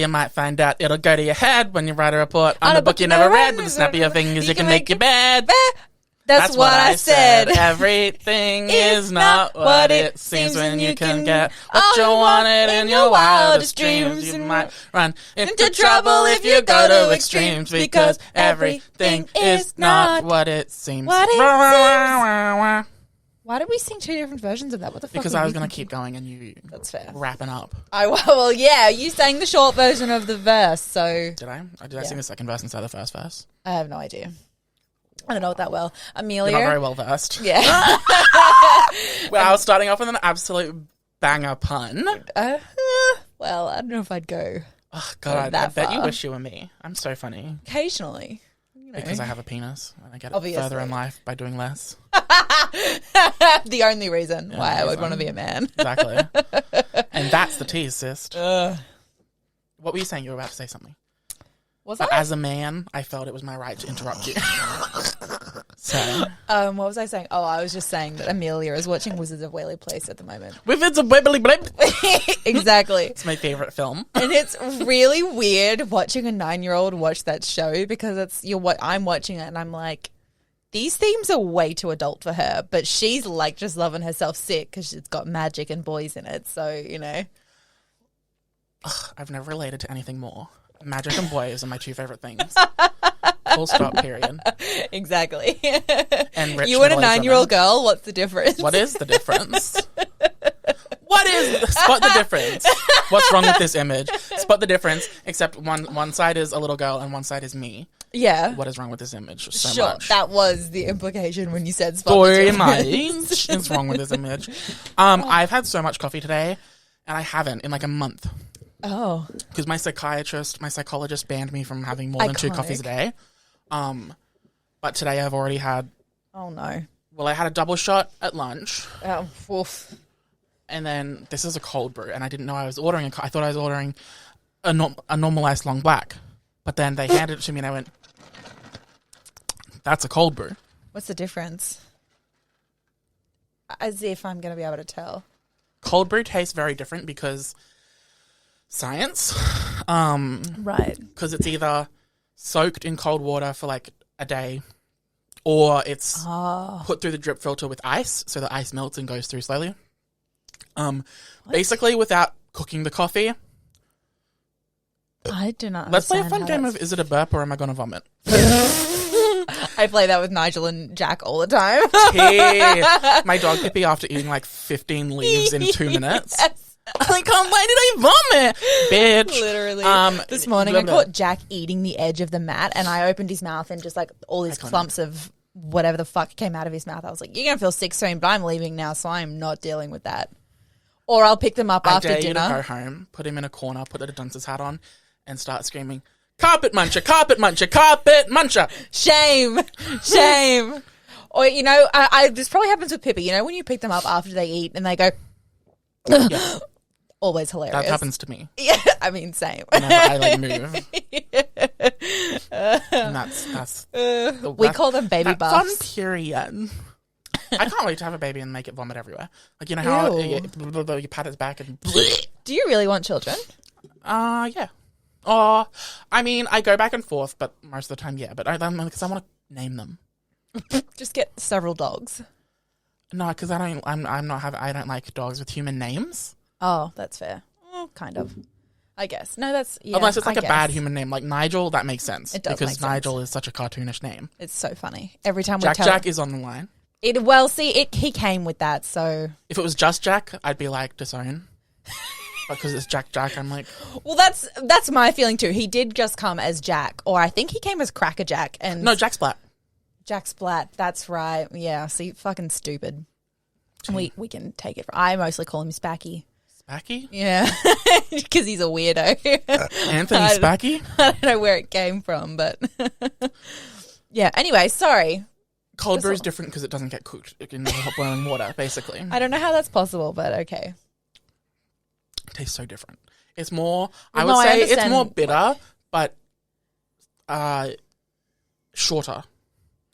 you might find out it'll go to your head when you write a report on a book you never read. With the snap of your fingers, you can make your bed. That's what I said. Everything is not what it seems when you can get what you wanted in your wildest dreams. You might run into trouble if you go to extremes, because everything is not what it seems. Why did we sing two different versions of that? What the fuck? Because I was going to keep going and you That's fair. Wrapping up. Well, yeah, you sang the short version of the verse, so... Did I? Did I sing the second verse instead of the first verse? I have no idea. I don't know it that well. Amelia? You're not very well versed. Yeah. Well, I was starting off with an absolute banger pun. Well, I don't know if I'd go. Oh, God, I bet you wish you were me. I'm so funny. Occasionally. Because I have a penis and I get it further in life by doing less. The only reason why I would want to be a man. Exactly. And that's the tease, sis. What were you saying? You were about to say something. As a man, I felt it was my right to interrupt you. So, what was I saying? Oh, I was just saying that Amelia is watching Wizards of Waverly Place at the moment. Wizards of Waverly Place. Exactly. It's my favorite film. And it's really weird watching a 9-year-old watch that show, because I'm watching it and I'm like, these themes are way too adult for her, but she's like just loving herself sick because it's got magic and boys in it. So, you know. I've never related to anything more. Magic and boys are my two favorite things. Full stop, period. Exactly. And rich you and a 9-year-old girl, what's the difference? What is the difference? Spot the difference. What's wrong with this image? Spot the difference, except one side is a little girl and one side is me. Yeah. What is wrong with this image? So sure, much. that was the implication when you said spot the difference. What's wrong with this image? I've had so much coffee today, and I haven't in like a month. Oh. Because my psychologist banned me from having more than 2 coffees a day. But today I've already had... Oh, no. Well, I had a double shot at lunch. Oh, oof. And then this is a cold brew, and I didn't know I was ordering I thought I was ordering a normal iced long black. But then they handed it to me, and I went, that's a cold brew. What's the difference? As if I'm going to be able to tell. Cold brew tastes very different because... Science. Right. Because it's either soaked in cold water for like a day, or it's put through the drip filter with ice, so the ice melts and goes through slowly. Basically without cooking the coffee. I do not understand. Let's play a fun game of is it a burp or am I going to vomit? I play that with Nigel and Jack all the time. My dog Pippi, after eating like 15 leaves in 2 minutes. Yes. I'm like, oh, why did I vomit? Bitch. Literally. This morning I caught Jack eating the edge of the mat, and I opened his mouth and just like all these clumps of whatever the fuck came out of his mouth. I was like, you're going to feel sick soon, but I'm leaving now, so I'm not dealing with that. Or I'll pick them up after dinner. I dare you to go home, put him in a corner, put the dunce's hat on, and start screaming, carpet muncher, carpet muncher, carpet muncher. Shame. Shame. Or, you know, this probably happens with Pippi. You know, when you pick them up after they eat and they go... Yeah. Always hilarious. That happens to me. Yeah, I mean, same. Whenever I like move. And that's we call them baby buffs. Fun period. I can't wait to have a baby and make it vomit everywhere. Like, you know how you pat its back and... Do you really want children? Yeah. Oh, I mean, I go back and forth, but most of the time, yeah. But because I want to name them. Just get several dogs. No, because I don't like dogs with human names. Oh, that's fair. Well, kind of. I guess. No, that's... Yeah, unless it's like a bad human name. Like Nigel, that makes sense. It does because make sense. Nigel is such a cartoonish name. It's so funny. Every time Jack is on the line. He came with that, so... If it was just Jack, I'd be like, disown. But because it's Jack, I'm like... Well, that's my feeling too. He did just come as Jack, or I think he came as Cracker Jack. And no, Jack Splat. Jack Splat, that's right. Yeah, see, fucking stupid. We can take it. I mostly call him Spacky. Spacky? Yeah, because he's a weirdo. Anthony Spacky? I don't know where it came from, but yeah. Anyway, sorry. Cold brew is different because it doesn't get cooked in hot boiling water, basically. I don't know how that's possible, but okay. It tastes so different. It's more, I would say it's more bitter, but shorter.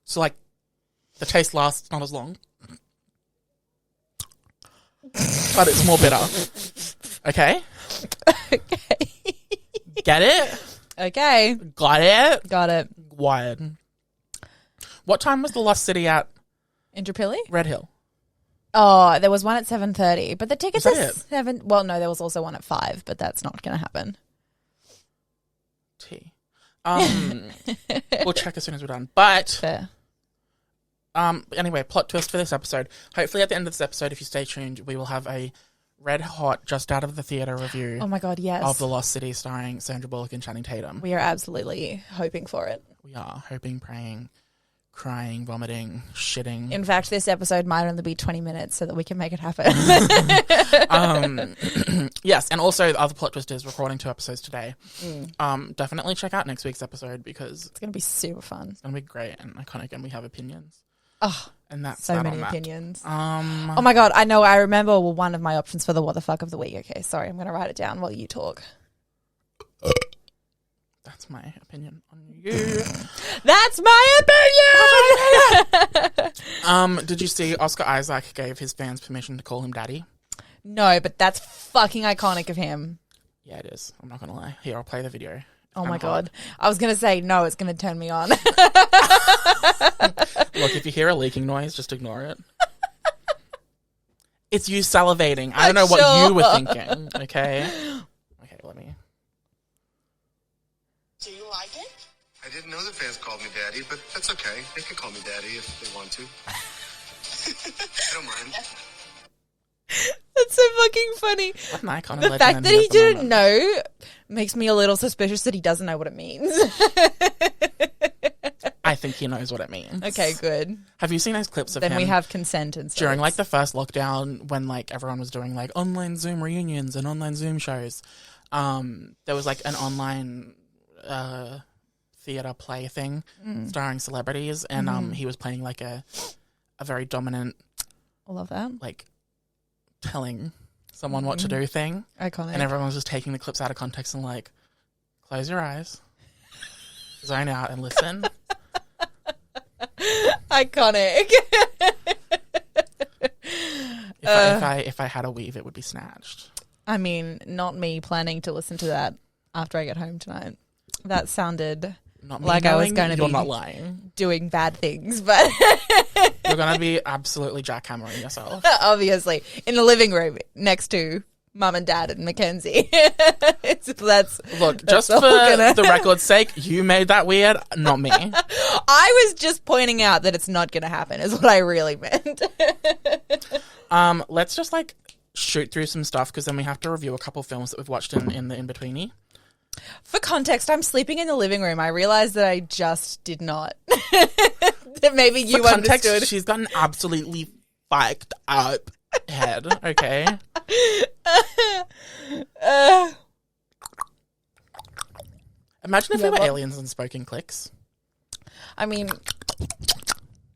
So, like, the taste lasts not as long. But it's more bitter. Okay? Okay. Get it? Okay. Got it? Got it. Wired. What time was the Lost City at Intrapilli? Red Hill? Oh, there was one at 7:30, but the tickets Was are that it? 7. Well, no, there was also one at 5, but that's not going to happen. T. We'll check as soon as we're done. But Fair. anyway, plot twist for this episode. Hopefully at the end of this episode, if you stay tuned, we will have a red hot, just out of the theatre review Oh my God, yes. of The Lost City starring Sandra Bullock and Channing Tatum. We are absolutely hoping for it. We are hoping, praying, crying, vomiting, shitting. In fact, this episode might only be 20 minutes so that we can make it happen. Yes, and also the other plot twist is recording 2 episodes today. Definitely check out next week's episode because It's going to be super fun. it's going to be great and iconic, and we have opinions. Oh, And that's so that many on that. opinions. Um, Oh my God, I know. I remember one of my options for the what the fuck of the week. Okay, sorry. I'm going to write it down while you talk. That's my opinion on you. That's my opinion! Did you see Oscar Isaac gave his fans permission to call him daddy? No, but that's fucking iconic of him. Yeah, it is. I'm not going to lie. Here, I'll play the video. It's Oh my kinda hot. God. I was going to say, no, it's going to turn me on. Look, if you hear a leaking noise, just ignore it. It's you salivating. I don't know what Sure. you were thinking, okay? Okay, let me... Do you like it? I didn't know the fans called me daddy, but that's okay. They can call me daddy if they want to. I don't mind. That's so fucking funny. What an icon. The fact that he didn't know makes me a little suspicious that he doesn't know what it means. I think he knows what it means. Okay, good. Have you seen those clips of Then him we have consent and stuff. during like the first lockdown when like everyone was doing like online Zoom reunions and online Zoom shows? There was like an online theater play thing starring celebrities, and he was playing like a very dominant, I love that. like telling someone what to do thing, Iconic. and everyone was just taking the clips out of context and like, close your eyes, zone out, and listen. Iconic. If I had a weave, it would be snatched. I mean, not me planning to listen to that after I get home tonight. That sounded Not me like I was knowing going to you're be not lying. doing bad things, but You're going to be absolutely jackhammering yourself. obviously in the living room next to Mum and Dad and Mackenzie. Look, that's just all for gonna- the record's sake, you made that weird, not me. I was just pointing out that it's not going to happen is what I really meant. Let's just like shoot through some stuff because then we have to review a couple films that we've watched in the in-betweeny. For context, I'm sleeping in the living room. I realized that I just did not. That maybe you For context, understood. she's got an absolutely fucked up head, okay? Imagine if we were what? aliens and spoke in clicks. I mean,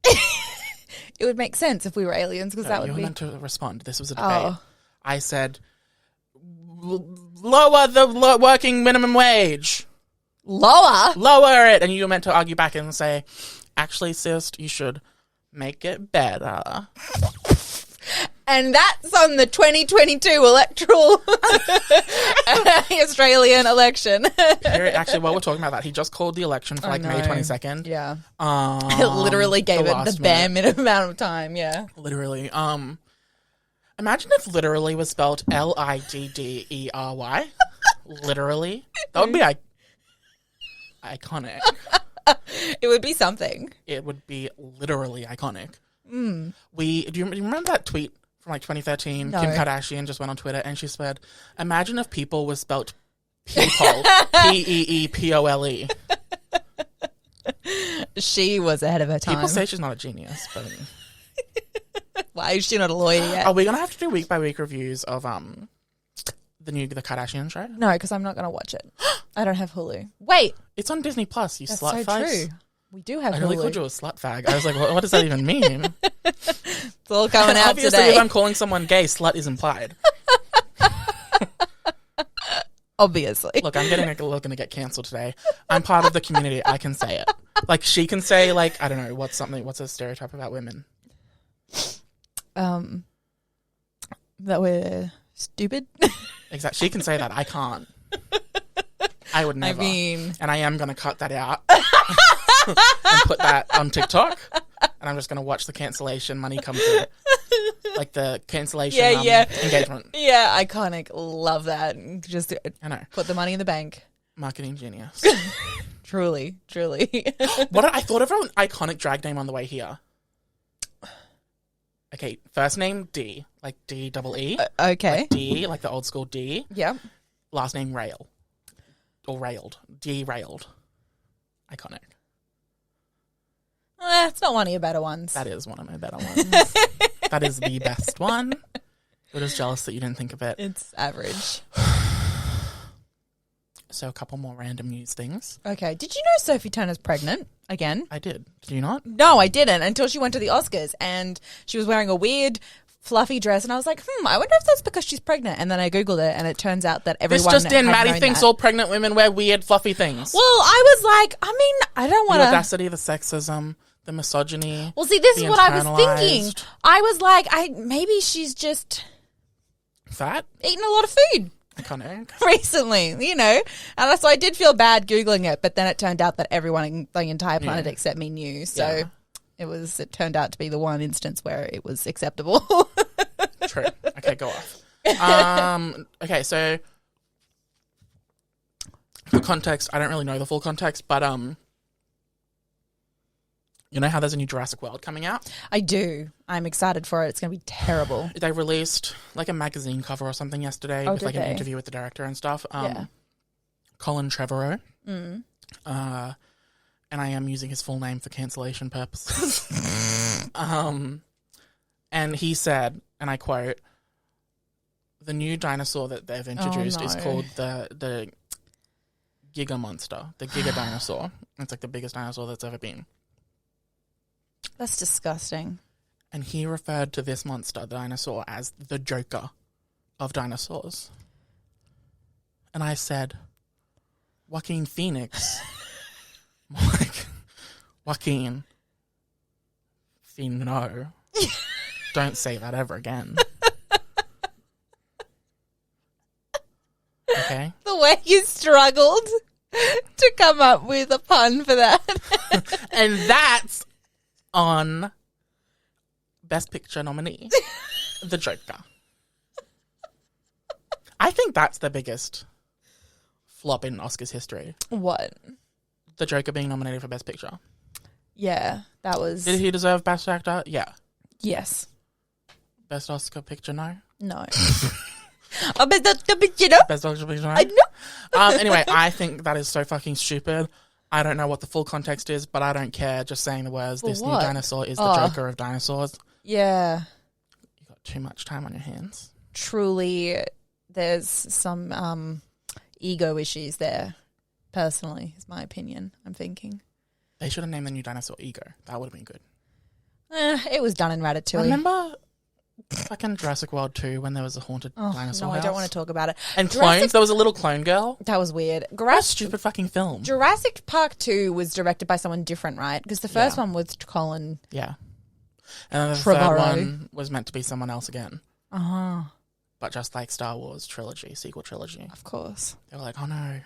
it would make sense if we were aliens because that You would were be. meant to respond. This was a debate. Oh. I said, lower the working minimum wage. Lower? Lower it. And you were meant to argue back and say, actually, sis, you should make it better. And that's on the 2022 electoral Australian election. Actually, while we're talking about that, he just called the election for like May know. 22nd. Yeah. It literally gave it the last bare minute. minimum amount of time, yeah. Literally. Imagine if literally was spelled Liddery. Literally. That would be iconic. It would be something. It would be literally iconic. Do you remember that tweet from like 2013? No. Kim Kardashian just went on Twitter and she said, imagine if people was spelt people. Peepole. She was ahead of her time. People say she's not a genius, but Why is she not a lawyer yet? are we gonna have to do week by week reviews of the Kardashian show? No, because I'm not going to watch it. I don't have Hulu. Wait, It's on Disney Plus, you that's slut so face. true. We do have I nearly called Hulu. you a slut fag. I was like, what does that even mean? It's all coming out Obviously, today. if I'm calling someone gay, slut is implied. Obviously. Look, I'm gonna get cancelled today. I'm part of the community. I can say it. Like she can say, like, I don't know, what's a stereotype about women? That we're stupid. Exactly. She can say that. I can't. I would never. I mean... And I am going to cut that out and put that on TikTok. And I'm just going to watch the cancellation money come through. Like the cancellation engagement. Yeah, iconic. Love that. Just I know. put the money in the bank. Marketing genius. Truly. I thought of an iconic drag name on the way here. Okay, first name D, like D-double-E. Okay. Like D, like the old school D. Yeah. Last name Rail. Or Railed. Derailed. Iconic. It's not one of your better ones. That is one of my better ones. That is the best one. We're just jealous that you didn't think of it. It's average. So a couple more random news things. Okay. Did you know Sophie Turner's pregnant again? I did. Did you not? No, I didn't until she went to the Oscars and she was wearing a weird fluffy dress and I was like, I wonder if that's because she's pregnant. And then I Googled it and it turns out that everyone This just in, had Maddie known thinks that. all pregnant women wear weird fluffy things. Well, I was like, I don't want The to... audacity, the sexism, the misogyny. Well, see, this is what I was thinking. internalized- I was like, maybe she's just Fat? eaten a lot of food Iconic. recently, And so I did feel bad Googling it, but then it turned out that everyone in the entire planet except me knew. So it turned out to be the one instance where it was acceptable. True. Okay, go off. Okay, so for context, I don't really know the full context, but you know how there's a new Jurassic World coming out? I do. I'm excited for it. It's going to be terrible. They released like a magazine cover or something yesterday with like an interview with the director and stuff. Colin Trevorrow. And I am using his full name for cancellation purposes. And he said, and I quote, the new dinosaur that they've introduced is called the Giga Monster, the Giga Dinosaur. It's like the biggest dinosaur that's ever been. That's disgusting. And he referred to this monster dinosaur as the Joker of dinosaurs. And I said, Joaquin Phoenix. Like, Joaquin. Phoenix. Don't say that ever again. Okay? The way you struggled to come up with a pun for that. And that's on Best Picture nominee, The Joker. I think that's the biggest flop in Oscars history. What? The Joker being nominated for Best Picture. Yeah, that was... Did he deserve Best Actor? Yeah. Yes. Best Oscar Picture? No. No. Best Oscar Picture? Best Oscar Picture? No. I know. Anyway, I think that is so fucking stupid. I don't know what the full context is, but I don't care. Just saying the words, this new dinosaur is the Joker of dinosaurs. Yeah. You got too much time on your hands. Truly, there's some ego issues there, personally, is my opinion, I'm thinking. They should have named the new dinosaur Ego. That would have been good. It was done in Ratatouille. Remember fucking Jurassic World 2 when there was a haunted dinosaur No, house? I don't want to talk about it. And clones? There was a little clone girl? That was weird. What a stupid fucking film. Jurassic Park 2 was directed by someone different, right? Because the first one was Colin. Yeah. And then the Trevorrow. third one was meant to be someone else again. Uh-huh. But just like Star Wars trilogy, sequel trilogy. Of course. They were like, oh no,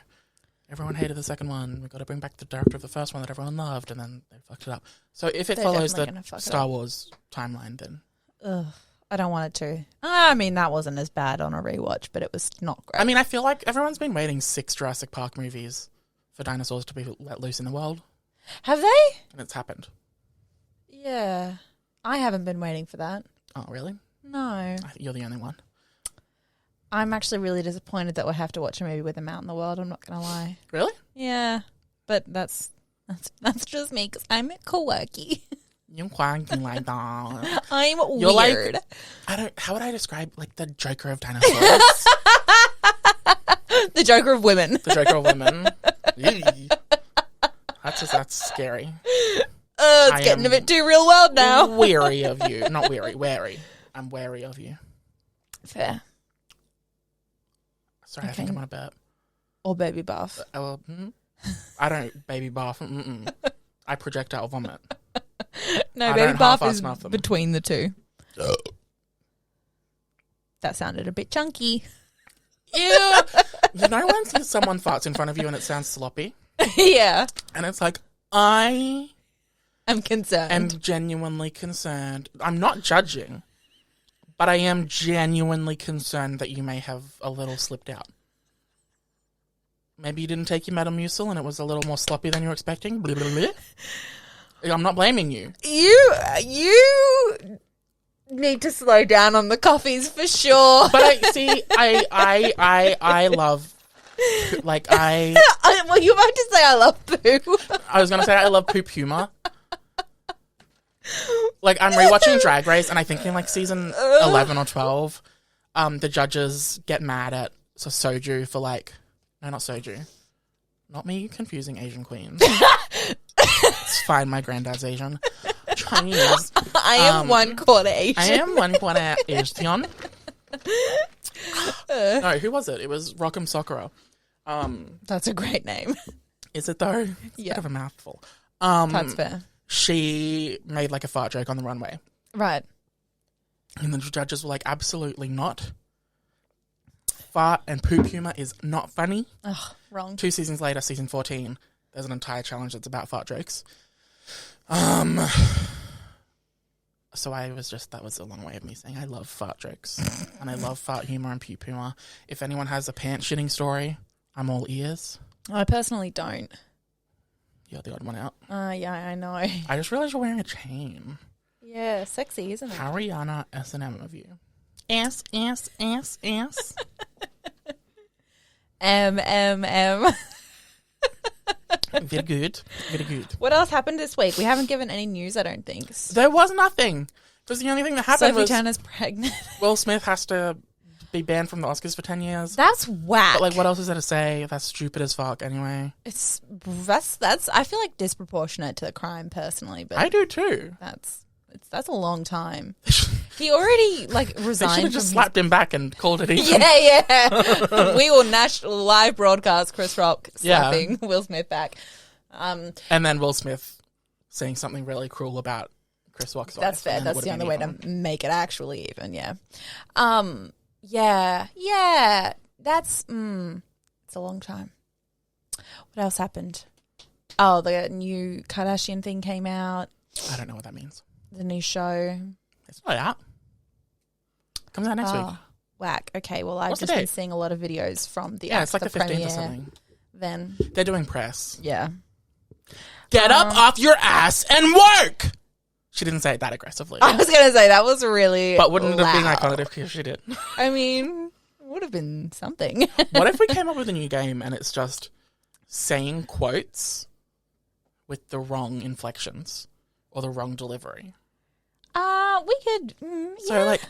everyone hated the second one. We've got to bring back the director of the first one that everyone loved. And then they fucked it up. So if it They're follows definitely the gonna fuck it Star up. Wars timeline, then... Ugh. I don't want it to. I mean, that wasn't as bad on a rewatch, but it was not great. I mean, I feel like everyone's been waiting 6 Jurassic Park movies for dinosaurs to be let loose in the world. Have they? And it's happened. Yeah. I haven't been waiting for that. Oh, really? No. I think you're the only one. I'm actually really disappointed that we'll have to watch a movie with them out in the world. I'm not going to lie. Really? Yeah. But that's just me because I'm quirky. You're quacking like that. I'm You're weird. like, how would I describe like the Joker of dinosaurs? The Joker of women. The Joker of women. Yee. That's scary. It's getting a bit too real world now. Weary of you. Not weary, wary. I'm wary of you. Fair. Sorry, I think I'm on a burp. Or baby bath. I don't baby bath. I projectile vomit. No, I baby don't bath half-ass is nothing. between the two. That sounded a bit chunky. Ew. You know when someone farts in front of you and it sounds sloppy? Yeah. And it's like, I I'm concerned. am genuinely concerned. I'm not judging, but I am genuinely concerned that you may have a little slipped out. Maybe you didn't take your Metamucil and it was a little more sloppy than you were expecting. Blah, blah, blah. I'm not blaming you. You need to slow down on the coffees for sure. But I love, like, well, you about to say I love poo. I was going to say I love poop humor. Like, I'm rewatching Drag Race, and I think in, like, season 11 or 12, the judges get mad at Soju for, like... No, not Soju. Not me confusing Asian queens. It's fine, my granddad's Asian. Chinese. I am 1/4 Asian. I am 1/4 Asian. No, who was it? It was Rock'em Sakura. That's a great name. Is it, though? It's a bit of a mouthful. That's fair. She made, like, a fart joke on the runway. Right. And the judges were like, absolutely not. Fart and poop humor is not funny. Ugh, wrong. 2 seasons later, season 14, there's an entire challenge that's about fart jokes. So that was a long way of me saying I love fart jokes. And I love fart humor and poop humor. If anyone has a pants shitting story, I'm all ears. I personally don't. You're the odd one out. Yeah, I know. I just realized you're wearing a chain. Yeah, sexy, isn't it? Ariana S&M of you. S. M. Very good. Very good. What else happened this week? We haven't given any news, I don't think. There was nothing. Because the only thing that happened Sophie was Turner's pregnant. Will Smith has to be banned from the Oscars for 10 years. That's whack. But, like, what else is there to say? That's stupid as fuck anyway. That's I feel like disproportionate to the crime personally, but I do too. That's a long time. He already, like, They resigned. should have just slapped him back and called it even. Yeah. We will national live broadcast Chris Rock slapping Will Smith back. And then Will Smith saying something really cruel about Chris Rock's That's wife, fair. That's the only way to make it actually even, yeah. Yeah. That's, it's a long time. What else happened? Oh, the new Kardashian thing came out. I don't know what that means. The new show. It's not out. Comes out next week. Whack. Okay, well, I've What's the just been date? seeing a lot of videos from the It's like the 15th premiere. or something. Then, They're doing press. yeah. Get up off your ass and work! She didn't say it that aggressively. I was going to say, that was really But wouldn't it have been loud. iconic if she did? I mean, it would have been something. What if we came up with a new game and it's just saying quotes with the wrong inflections or the wrong delivery? We could, So, like,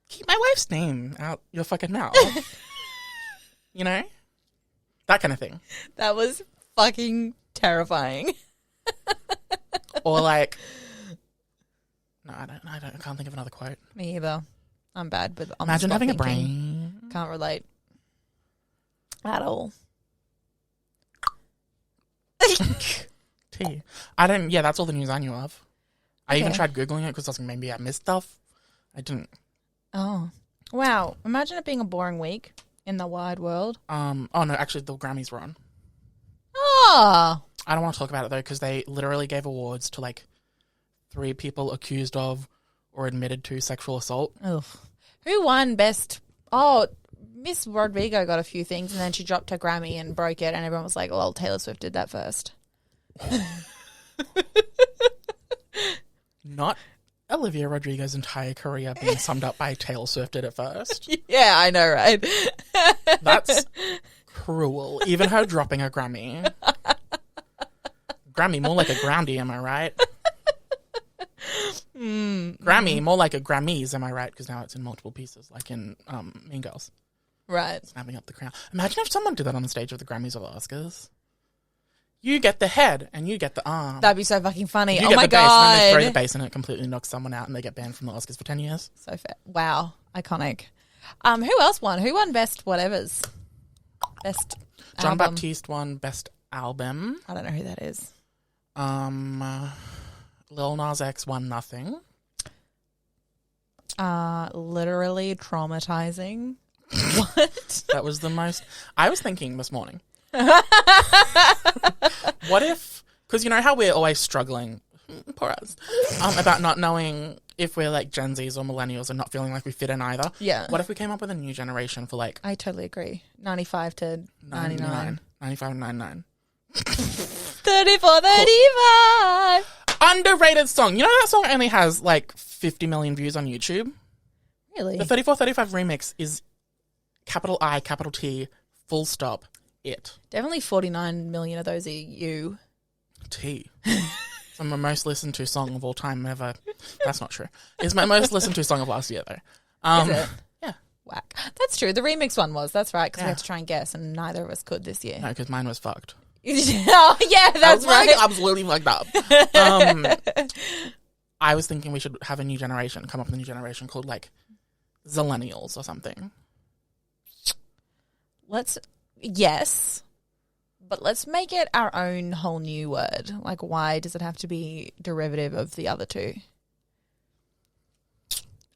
keep my wife's name out your fucking mouth. You know? That kind of thing. That was fucking terrifying. Or, like, no, I can't think of another quote. Me either. I'm bad with Imagine having a thinking. brain. Can't relate at all. Tea. That's all the news I knew of. I even tried Googling it because I was like, maybe I missed stuff. I didn't. Oh. Wow. Imagine it being a boring week in the wide world. Oh, no, actually, the Grammys were on. Oh. I don't want to talk about it, though, because they literally gave awards to, like, 3 people accused of or admitted to sexual assault. Ugh. Who won best? Oh, Miss Rodrigo got a few things and then she dropped her Grammy and broke it and everyone was like, well, Taylor Swift did that first. Not Olivia Rodrigo's entire career being summed up by Taylor Swift did it first. Yeah, I know, right? That's cruel. Even her dropping a Grammy. Grammy, more like a Groundy, am I right? Grammy, more like a Grammys, am I right? Because now it's in multiple pieces, like in Mean Girls. Right. Snapping up the crown. Imagine if someone did that on the stage of the Grammys or the Oscars. You get the head and you get the arm. That'd be so fucking funny. You Oh get my the bass and then they throw God. the bass and it completely knocks someone out and they get banned from the Oscars for 10 years. So fair. Wow. Iconic. Who else won? Who won best whatevers? Best John album? Baptiste won Best Album. I don't know who that is. Lil Nas X won Nothing. Literally traumatizing. What? That was the most... I was thinking this morning. What if... Because you know how we're always struggling, poor us, about not knowing if we're like Gen Zs or millennials and not feeling like we fit in either. Yeah. What if we came up with a new generation for like... I totally agree. 95 to 99. 95 and 99. 34, 35. Underrated song. You know that song only has like 50 million views on YouTube? Really? The 34-35 remix is capital I, capital T, full stop, it. Definitely 49 million of those are you. T. It's my most listened to song of all time ever. That's not true. It's my most listened to song of last year, though. Is it? Yeah. Whack. That's true. The remix one was. That's right, because we Yeah. had to try and guess, and neither of us could this year. No, because mine was fucked. Oh, yeah, that's right. Like, absolutely fucked up. I was thinking we should have a new generation, come up with a new generation called, like, Zillennials or something. Yes, but let's make it our own whole new word. Like, why does it have to be derivative of the other two?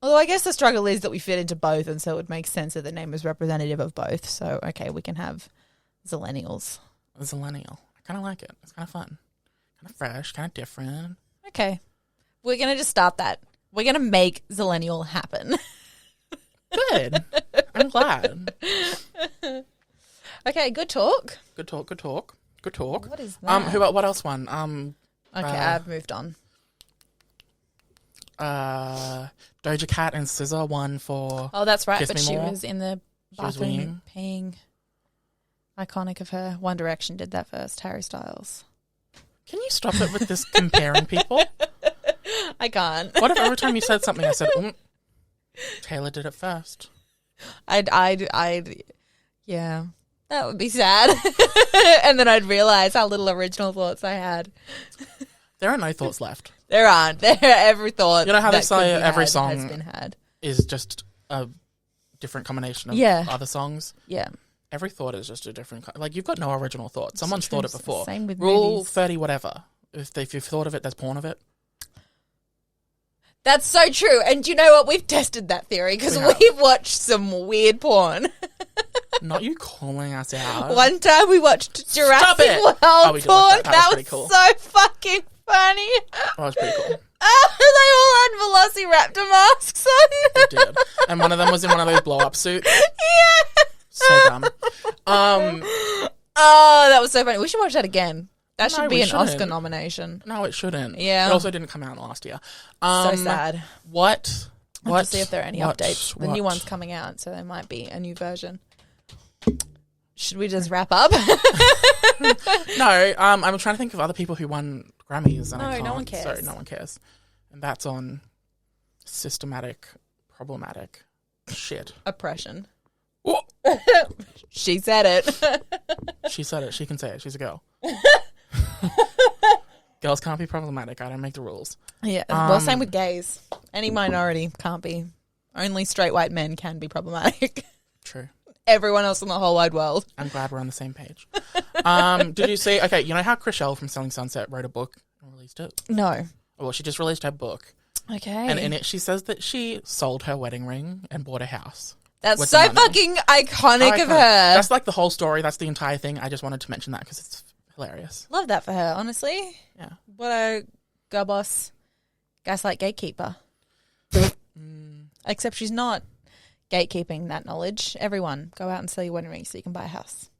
Although I guess the struggle is that we fit into both, and so it would make sense that the name is representative of both. So, okay, we can have Zillennials. Zillennial. I kind of like it. It's kind of fun. Kind of fresh, kind of different. Okay. We're going to just start that. We're going to make Zillennial happen. Good. I'm glad. Okay, good talk. Good talk, good talk. Good talk. What is that? What else won? Okay, I've moved on. Doja Cat and SZA won for... Oh, that's right, Kiss but Me she More. was in the was bathroom peeing. Iconic of her. One Direction did that first, Harry Styles. Can you stop it with this comparing people? I can't. What if every time you said something I said, Taylor did it first? Yeah, that would be sad. And then I'd realise how little original thoughts I had. There are no thoughts left. There aren't. Every thought. You know how they that say could be every had song has been had. is just a different combination of Yeah. other songs? Yeah. Every thought is just a different... Like, you've got no original thought. Someone's thought it before. Same with Rule movies. 30 whatever. If you've thought of it, there's porn of it. That's so true. And you know what? We've tested that theory because We have. we've watched some weird porn. Not you calling us out. One time we watched Jurassic it. World Oh, we did porn. watch that. That was That pretty was cool. so fucking funny. That was pretty cool. Oh, they all had Velociraptor masks on. They did. And one of them was in one of those blow-up suits. Yeah. So dumb. Oh, that was so funny. We should watch that again. That No, should be we an shouldn't. Oscar nomination. No, it shouldn't. Yeah. It also didn't come out last year. So sad. What? I'll have to see if there are any What? updates. The new What? one's coming out, so there might be a new version. Should we just wrap up? No, I'm trying to think of other people who won Grammys. And I No, can't, no one cares. So no one cares. And that's on systematic, problematic shit. Oppression. Oh, She said it. she said it. She can say it. She's a girl. Girls can't be problematic. I don't make the rules. Yeah. Well, same with gays. Any minority can't be. Only straight white men can be problematic. True. Everyone else in the whole wide world. I'm glad we're on the same page. Did you see? Okay, you know how Chriselle from Selling Sunset wrote a book and released it? No. Well, she just released her book, Okay. and in it she says that she sold her wedding ring and bought a house. That's with so the money. fucking iconic of her. That's like the whole story. That's the entire thing. I just wanted to mention that because it's hilarious. Love that for her, honestly. Yeah. What a girl boss, gaslight gatekeeper. Except she's not gatekeeping that knowledge. Everyone, go out and sell your wedding ring so you can buy a house.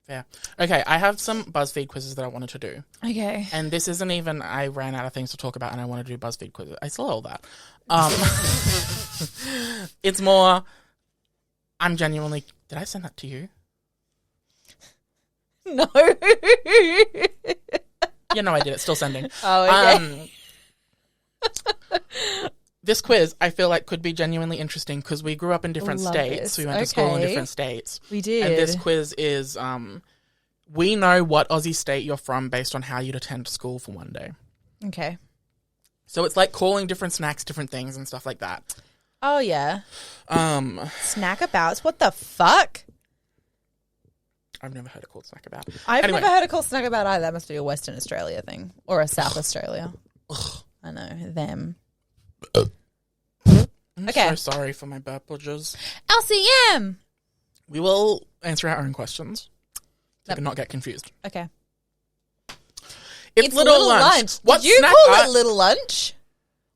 Fair. Okay, I have some BuzzFeed quizzes that I wanted to do. Okay. And this isn't even, I ran out of things to talk about and I want to do BuzzFeed quizzes. I still all that. It's more, I'm genuinely, did I send that to you? No. Yeah, no, I did. It's still sending. Oh, okay. This quiz, I feel like, could be genuinely interesting because we grew up in different Love states. this. We went to school in Okay. different states. We did. And this quiz is, we know what Aussie state you're from based on how you'd attend school for one day. Okay. So it's like calling different snacks, different things and stuff like that. Oh, yeah. I've Snackabouts? What the fuck? never heard it called snack about. I've Anyway. never heard it called snackabout either. That must be a Western Australia thing. Or a South Australia. I know. Them. I'm Okay. so sorry for my burpages. LCM. We will answer our own questions. So not get confused. Okay. It's little lunch. What Did you snack call are- it little lunch?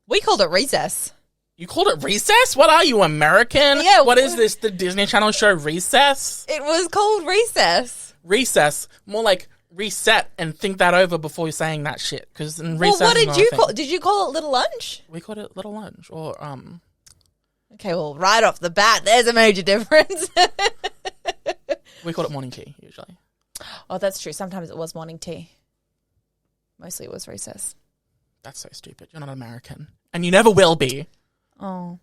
We called it recess. You called it Recess? What are you, American? Yeah. What is this, the Disney Channel show Recess? It was called recess. Recess. More like reset and think that over before you're saying that shit. Because in Well, recess what is did not you a thing. call? Did you call it little lunch? We called it little lunch. Or, Okay, well, right off the bat, there's a major difference. we called it morning tea, usually. Oh, that's true. Sometimes it was morning tea. Mostly it was recess. That's so stupid. You're not American. And you never will be. Oh,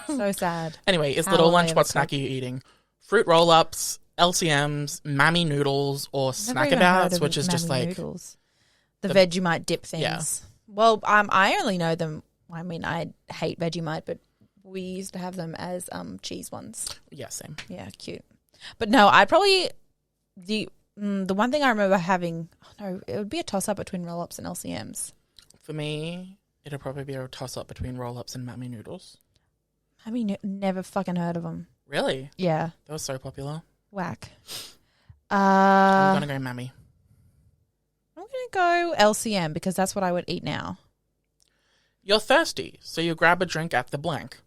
so sad. Anyway, it's How little will lunch. they What ever snack are you eating? Fruit roll-ups, LCMs, mammy noodles, or Never even heard snackabouts, of which is just Mammy like... noodles. The Vegemite dip things. Yeah. Well, I only know them. I mean, I hate Vegemite, but we used to have them as cheese ones. Yeah, same. Yeah, cute. But no, I probably the one thing I remember having. Oh no, it would be a toss up between roll ups and LCMs. For me, it'll probably be a toss-up between roll-ups and mammy noodles. I mean, never fucking heard of them. Really? Yeah, That was so popular. whack. I'm I'm gonna go mammy. gonna go LCM because that's what I would eat now. You're thirsty, so you grab a drink at the blank.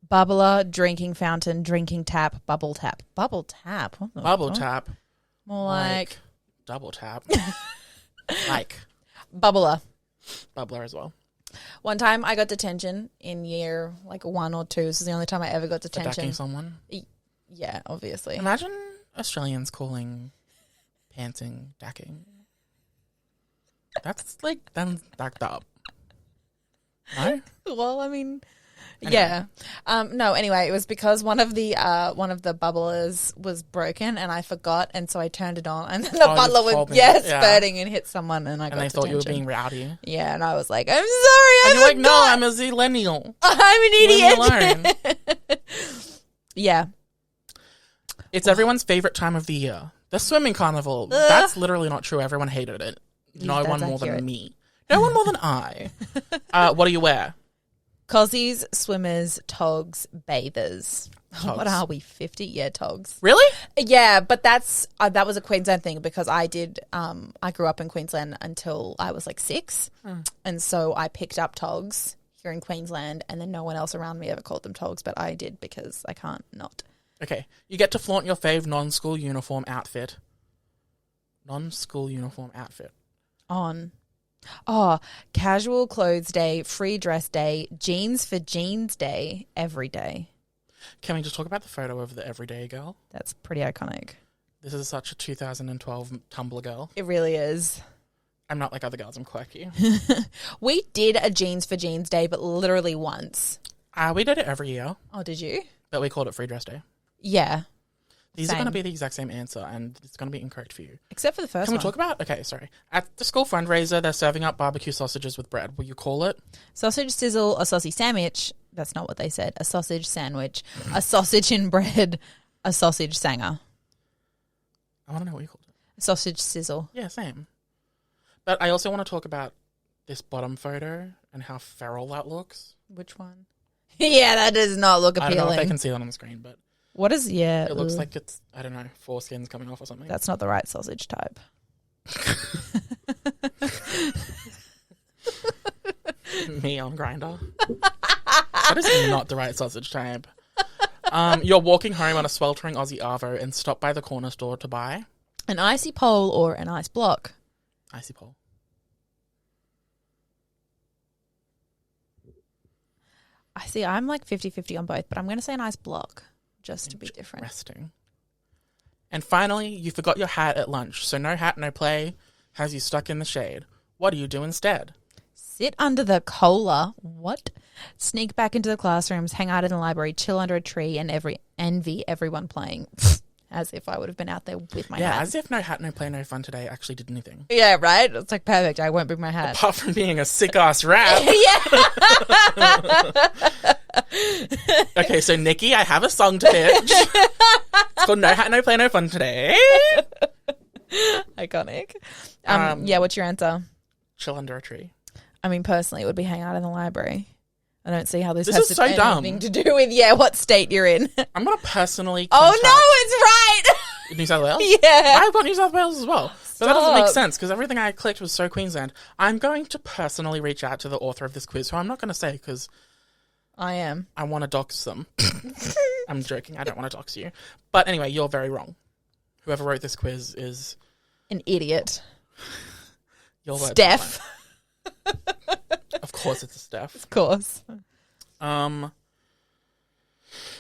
Bubbler, drinking fountain, drinking tap, bubble tap. Bubble tap? What the Bubble fuck? tap. More like double tap. Like bubbler. bubbler as well. One time I got detention in year like 1 or 2. This is the only time I ever got For detention. decking someone. Yeah, obviously. Imagine Australians calling panting dacking. That's like then backed up. No? Well, I mean, Anyway. yeah. No, anyway, it was because one of the bubblers was broken and I forgot, and so I turned it on, and then the Oh, butler just was holding it, yeah. spurting and hit someone, and I got And they detention. thought you were being rowdy. And Yeah, and I was like, I'm sorry, you're like, no, I'm a zillennial. I'm an Leave me idiot. Yeah. It's everyone's favorite time of the year. The swimming carnival. That's literally not true. Everyone hated it. No That's one more accurate. than me. No one more than I. What do you wear? Cozies, swimmers, togs, bathers. Togs. What are we, 50? Yeah, togs. Really? Yeah, but that's that was a Queensland thing because I grew up in Queensland until I was like 6. And so I picked up togs here in Queensland, and then no one else around me ever called them togs, but I did because I can't not. Okay. You get to flaunt your fave non-school uniform outfit. Non-school uniform outfit. On. Oh, casual clothes day, free dress day, jeans for jeans day, every day. Can we just talk about the photo of the everyday girl? That's pretty iconic. This is such a 2012 Tumblr girl. It really is. I'm not like other girls. I'm quirky. We did a jeans for jeans day, but literally once. We did it every year, Oh, did you? but we called it Free Dress Day. Yeah. These are Same. going to be the exact same answer, and it's going to be incorrect for you. Except for the first Can we one. talk about... Okay, sorry. At the school fundraiser, they're serving up barbecue sausages with bread. Will you call it? Sausage sizzle, a sausage sandwich. That's not what they said. A sausage sandwich, a sausage in bread, a sausage sanger, I want to know what you called it. a sausage sizzle. Yeah, same. But I also want to talk about this bottom photo and how feral that looks. Which one? Yeah, that does not look I don't know if they appealing. can see that on the screen, but What is, yeah. it looks ugh. like it's, I don't know, foreskins coming off or something. That's not the right sausage type. Me on Grindr. That is not the right sausage type. You're walking home on a sweltering Aussie Arvo and stop by the corner store to buy An icy pole or an ice block. icy pole. I see, I'm like 50-50 on both, but I'm going to say an ice block just to be different. Resting. And finally, you forgot your hat at lunch, so no hat, no play, has you stuck in the shade. What do you do instead? Sit under the cola. What? Sneak back into the classrooms, hang out in the library, chill under a tree, and envy everyone playing. As if I would have been out there with my hat. As if no hat, no play, no fun today actually did anything. Yeah, right? It's like perfect. I won't bring my hat. Apart from being a sick-ass rat. Okay, so Nikki, I have a song to pitch. It's called No Hat, No Play, No Fun Today. Iconic. Yeah, what's your answer? Chill under a tree. I mean, personally, it would be hang out in the library. I don't see how this This has is so anything dumb. to do with, what state you're in. I'm going to personally Oh, contact no, it's right. New South Wales? Yeah. I've got New South Wales as well. But that doesn't make Stop. sense because everything I clicked was so Queensland. I'm going to personally reach out to the author of this quiz, who I'm not going to say because I am. I want to dox them. I'm joking. I don't want to dox you. But anyway, you're very wrong. Whoever wrote this quiz is... An idiot. Your words, Steph. Of course it's a Steph. Of course. I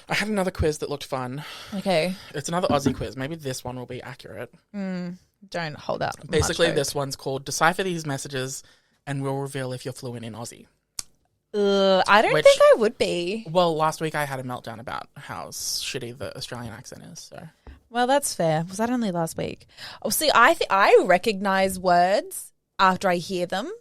had another quiz that looked fun. Okay. It's another Aussie quiz. Maybe this one will be accurate. Don't hold out. Basically, much hope. this one's called Decipher These Messages and We'll Reveal If You're Fluent in Aussie. I don't Which- think I would be. Well, last week I had a meltdown about how shitty the Australian accent is. So Well, that's fair. Was that only last week? Oh, see, I recognize words after I hear them,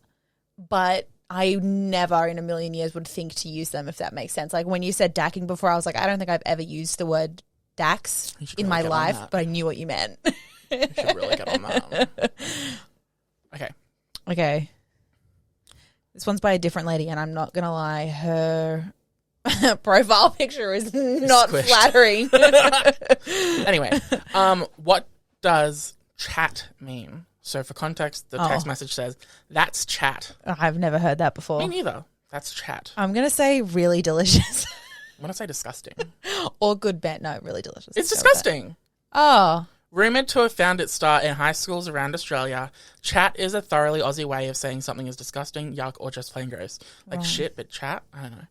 but I never in a million years would think to use them, if that makes sense. Like when you said dacking before, I was like, I don't think I've ever used the word dax You should in really my get on life, that. but I knew what you meant. you should really get on that. Okay. Okay. This one's by a different lady, and I'm not going to lie, her profile picture is not Squished. flattering. Anyway, what does chat mean? So for context, the text message says, that's chat. I've never heard that before. Me neither. That's chat. I'm going to say really delicious. I'm going to say disgusting. Or good bet. No, really delicious. It's Let's go with that. disgusting. Oh. Rumoured to have found its start in high schools around Australia, chat is a thoroughly Aussie way of saying something is disgusting, yuck, or just plain gross. Like shit, but chat? I don't know.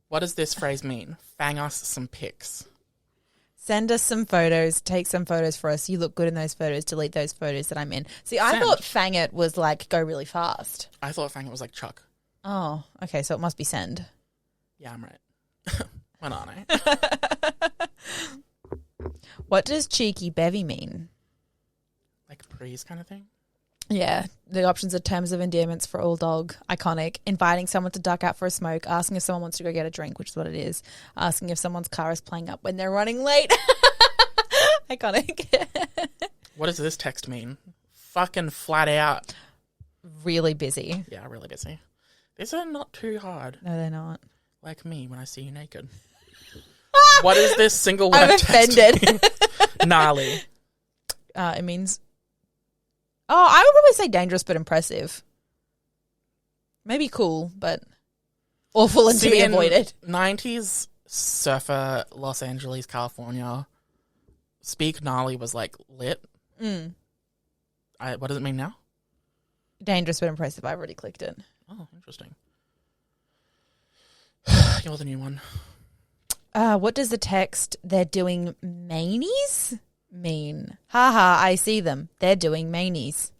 What does this phrase mean? Fang us some pics. Send us some photos. Take some photos for us. You look good in those photos. Delete those photos that I'm in. See, I Send. thought fang it was like go really fast. I thought fang it was like chuck. Oh, okay. So it must be send. Yeah, I'm right. When aren't I? What does cheeky bevy mean? Like prees kind of thing? Yeah, the options are terms of endearments for all dog, iconic, inviting someone to duck out for a smoke, asking if someone wants to go get a drink, which is what it is, asking if someone's car is playing up when they're running late. Iconic. What does this text mean? Fucking flat out. Really busy. Yeah, really busy. These are not too hard. No, they're not. Like me when I see you naked. What is this single word I'm text offended. mean? Gnarly. It means... Oh, I would probably say dangerous but impressive. Maybe cool, but awful and to be avoided. 90s surfer Los Angeles, California, speak gnarly was like lit. What does it mean now? Dangerous but impressive. I've already clicked it. Oh, interesting. You're the new one. What does the text, they're doing manies, mean? Haha, I see them. They're doing manies.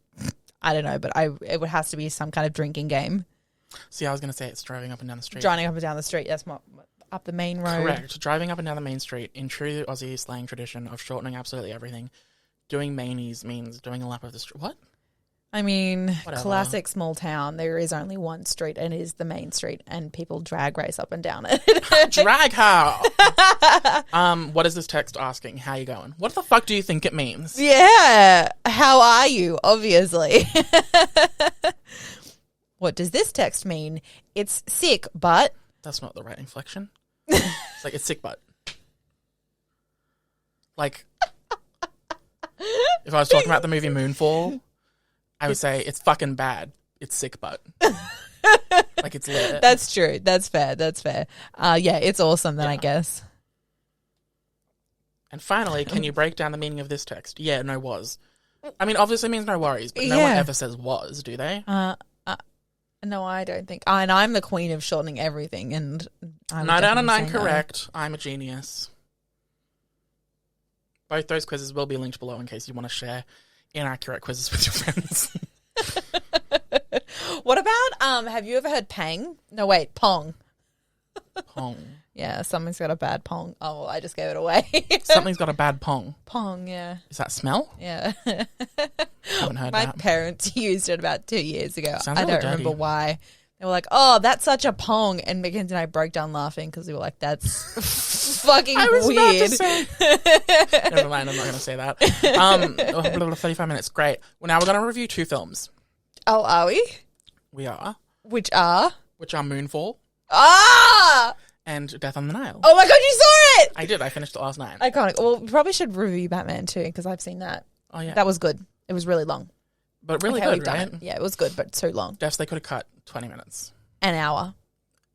I don't know, but it would have to be some kind of drinking game. See, I was going to say it's driving up and down the street. Driving up and down the street. That's not up the main road. Correct. Driving up and down the main street in true Aussie slang tradition of shortening absolutely everything. Doing manies means doing a lap of the street. What? I mean, Whatever. classic small town. There is only one street, and it is the main street, and people drag race up and down it. Drag her. What is this text asking? How you going? What the fuck do you think it means? Yeah. How are you? Obviously. What does this text mean? It's sick, but... That's not the right inflection. It's like, it's sick butt. Like, if I was talking about the movie Moonfall, I would say it's fucking bad. It's sick butt. Like, it's lit. That's true. That's fair. That's fair. Yeah, it's awesome then, I Yeah. guess. And finally, can you break down the meaning of this text? Yeah, no was. I mean, obviously means no worries, but no one Yeah. ever says was, do they? No, I don't think. And I'm the queen of shortening everything, and I would 9 out of definitely 9 say no. correct. I'm a genius. Both those quizzes will be linked below in case you want to share inaccurate quizzes with your friends. What about have you ever heard pang? No, wait, pong. Pong. Yeah, something's got a bad pong. Oh, well, I just gave it away. Something's got a bad pong. Pong, yeah. Is that smell? Yeah. Haven't heard My that. parents used it about 2 years ago. Sounds I really don't remember dirty. why. They were like, oh, that's such a pong. And Mackenzie and I broke down laughing because we were like, that's fucking I was about weird. to say. Never mind, I'm not going to say that. 35 minutes, great. Well, now we're going to review 2 films. Oh, are we? We are. Which are? Which are Moonfall Ah! and Death on the Nile. Oh my god, you saw it! I did. I finished it last night. Iconic. Well, we probably should review Batman too, because I've seen that. Oh, yeah. That was good. It was really long. But really Okay, good, we've done right? it. Yeah, it was good, but too long. Deaths, they could have cut 20 minutes. An hour.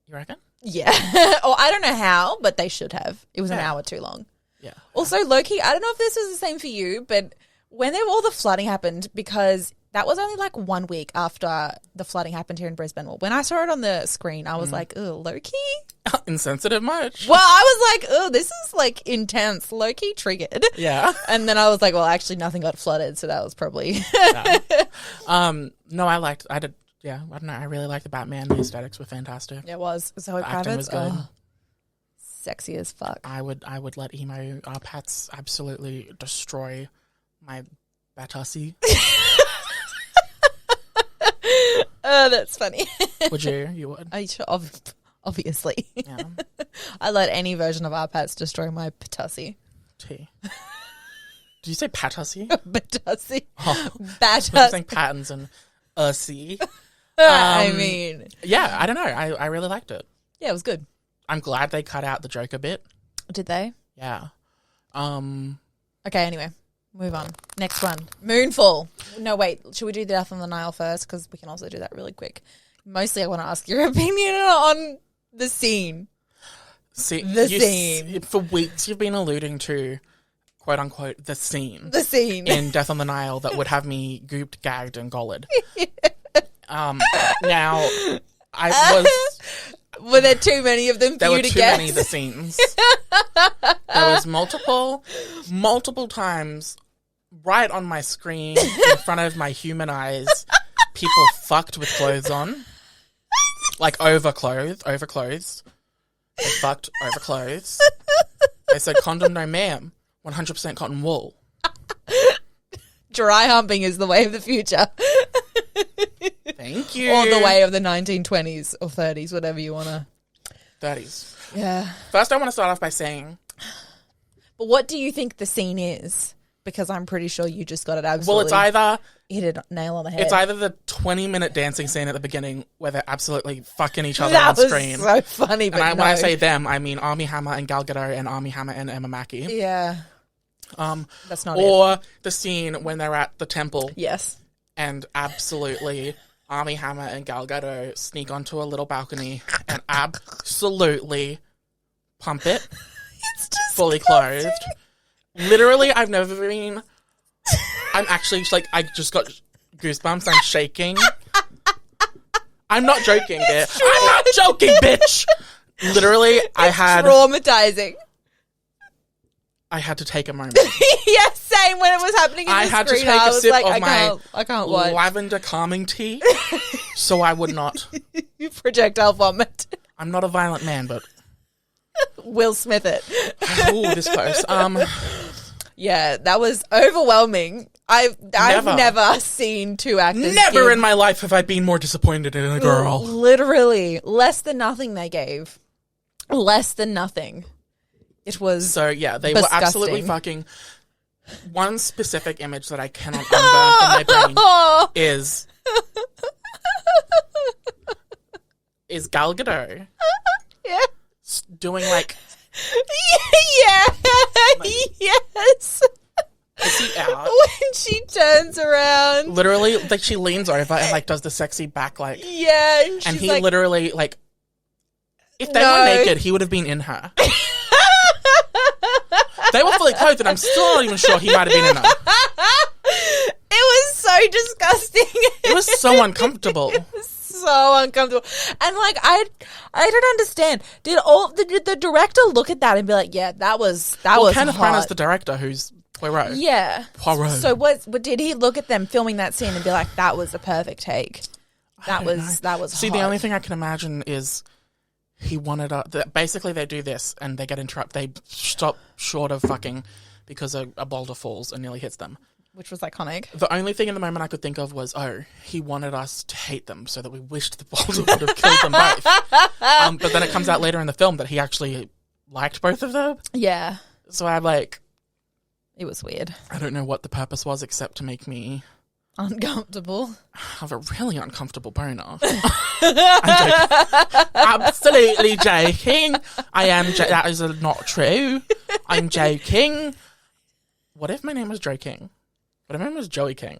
You reckon? Yeah. Or I don't know how, but they should have. It was an hour too long. Yeah. Also, Loki, I don't know if this was the same for you, but when all the flooding happened, because that was only like 1 week after the flooding happened here in Brisbane. Well, when I saw it on the screen, I was like, oh, Loki? Insensitive much? Well, I was like, oh, this is like intense. Loki triggered. Yeah. And then I was like, well, actually nothing got flooded, so that was probably... No, I don't know. I really liked the Batman. The aesthetics were fantastic. It was. Zoe The acting Kravitz, was good. sexy as fuck. I would let emo Pats absolutely destroy my Batussi. Oh, that's funny. Would you? You would. Obviously. Yeah. I let any version of our pets destroy my Batussi. Did you say Patussi? Batussi. Oh, I was Batussi. saying patterns and C. I mean. Yeah, I don't know. I really liked it. Yeah, it was good. I'm glad they cut out the Joker bit. Did they? Yeah. Okay, anyway. Move on. Next one. Moonfall. No, wait. Should we do Death on the Nile first? Because we can also do that really quick. Mostly I want to ask your opinion on the scene. Scene. For weeks you've been alluding to, quote unquote, the scene. The scene. In Death on the Nile that would have me gooped, gagged, and golled. Now, I was... Were there too many of them for There you were to too guess? many of the scenes. There was multiple times right on my screen in front of my human eyes, people fucked with clothes on. Like overclothed. They fucked over clothes. They said, condom no ma'am, 100% cotton wool. Dry humping is the way of the future. Thank you. Or the way of the 1920s or 30s, whatever you want to. 30s. Yeah. First, I want to start off by saying... But what do you think the scene is? Because I'm pretty sure you just got it absolutely... Well, it's either... Hit it nail on the head. It's either the 20-minute dancing scene at the beginning where they're absolutely fucking each other that on was screen. so funny, but And when I say them, I mean Armie Hammer and Gal Gadot and Armie Hammer and Emma Mackey. Yeah. That's not it. Or the scene when they're at the temple Yes. and absolutely Armie Hammer and Gal Gadot sneak onto a little balcony and absolutely pump it. It's just fully clothed. Literally, I've never been... I'm actually, like, I just got goosebumps. I'm shaking. I'm not joking, bitch. I'm not joking, bitch! Literally, I had traumatizing. to take a moment. Yeah, same when it was happening in I the had to screen. take I a was sip like, of I can't watch. lavender calming tea so I would not. You projectile vomit. I'm not a violent man, but... Will Smith it. Ooh, this close. Yeah, that was overwhelming. I've never seen two actors. Never in my life have I been more disappointed in a girl. Literally, less than nothing they gave. Less than nothing. It was So, yeah, they disgusting. were absolutely fucking... One specific image that I cannot unburn from my brain is Gal Gadot Yeah. doing, like... Yeah. Yes. pussy out. When she turns around. Literally, like, she leans over and, like, does the sexy back, like... Yeah. And, And she's he like, literally, like... If they No. were naked, he would have been in her. They were fully clothed, and I'm still not even sure he might have been in her. It was so disgusting. It was so uncomfortable. So uncomfortable. And like I don't understand. Did the director look at that and be like, yeah, that was Kenneth hot. Branagh's the director, who's Poirot. Yeah. Poirot. So what did he look at them filming that scene and be like, that was a perfect take? That was See, hot. the only thing I can imagine is he wanted basically they do this and they get interrupted. They stop short of fucking because a boulder falls and nearly hits them. Which was iconic. The only thing in the moment I could think of was, he wanted us to hate them so that we wished the boulder would have killed them both. But then it comes out later in the film that he actually liked both of them. Yeah. So I'm like... It was weird. I don't know what the purpose was except to make me Uncomfortable. I have a really uncomfortable boner. I'm joking. Absolutely joking. That is not true. I'm joking. What if my name was Joe King? What if my name was Joey King?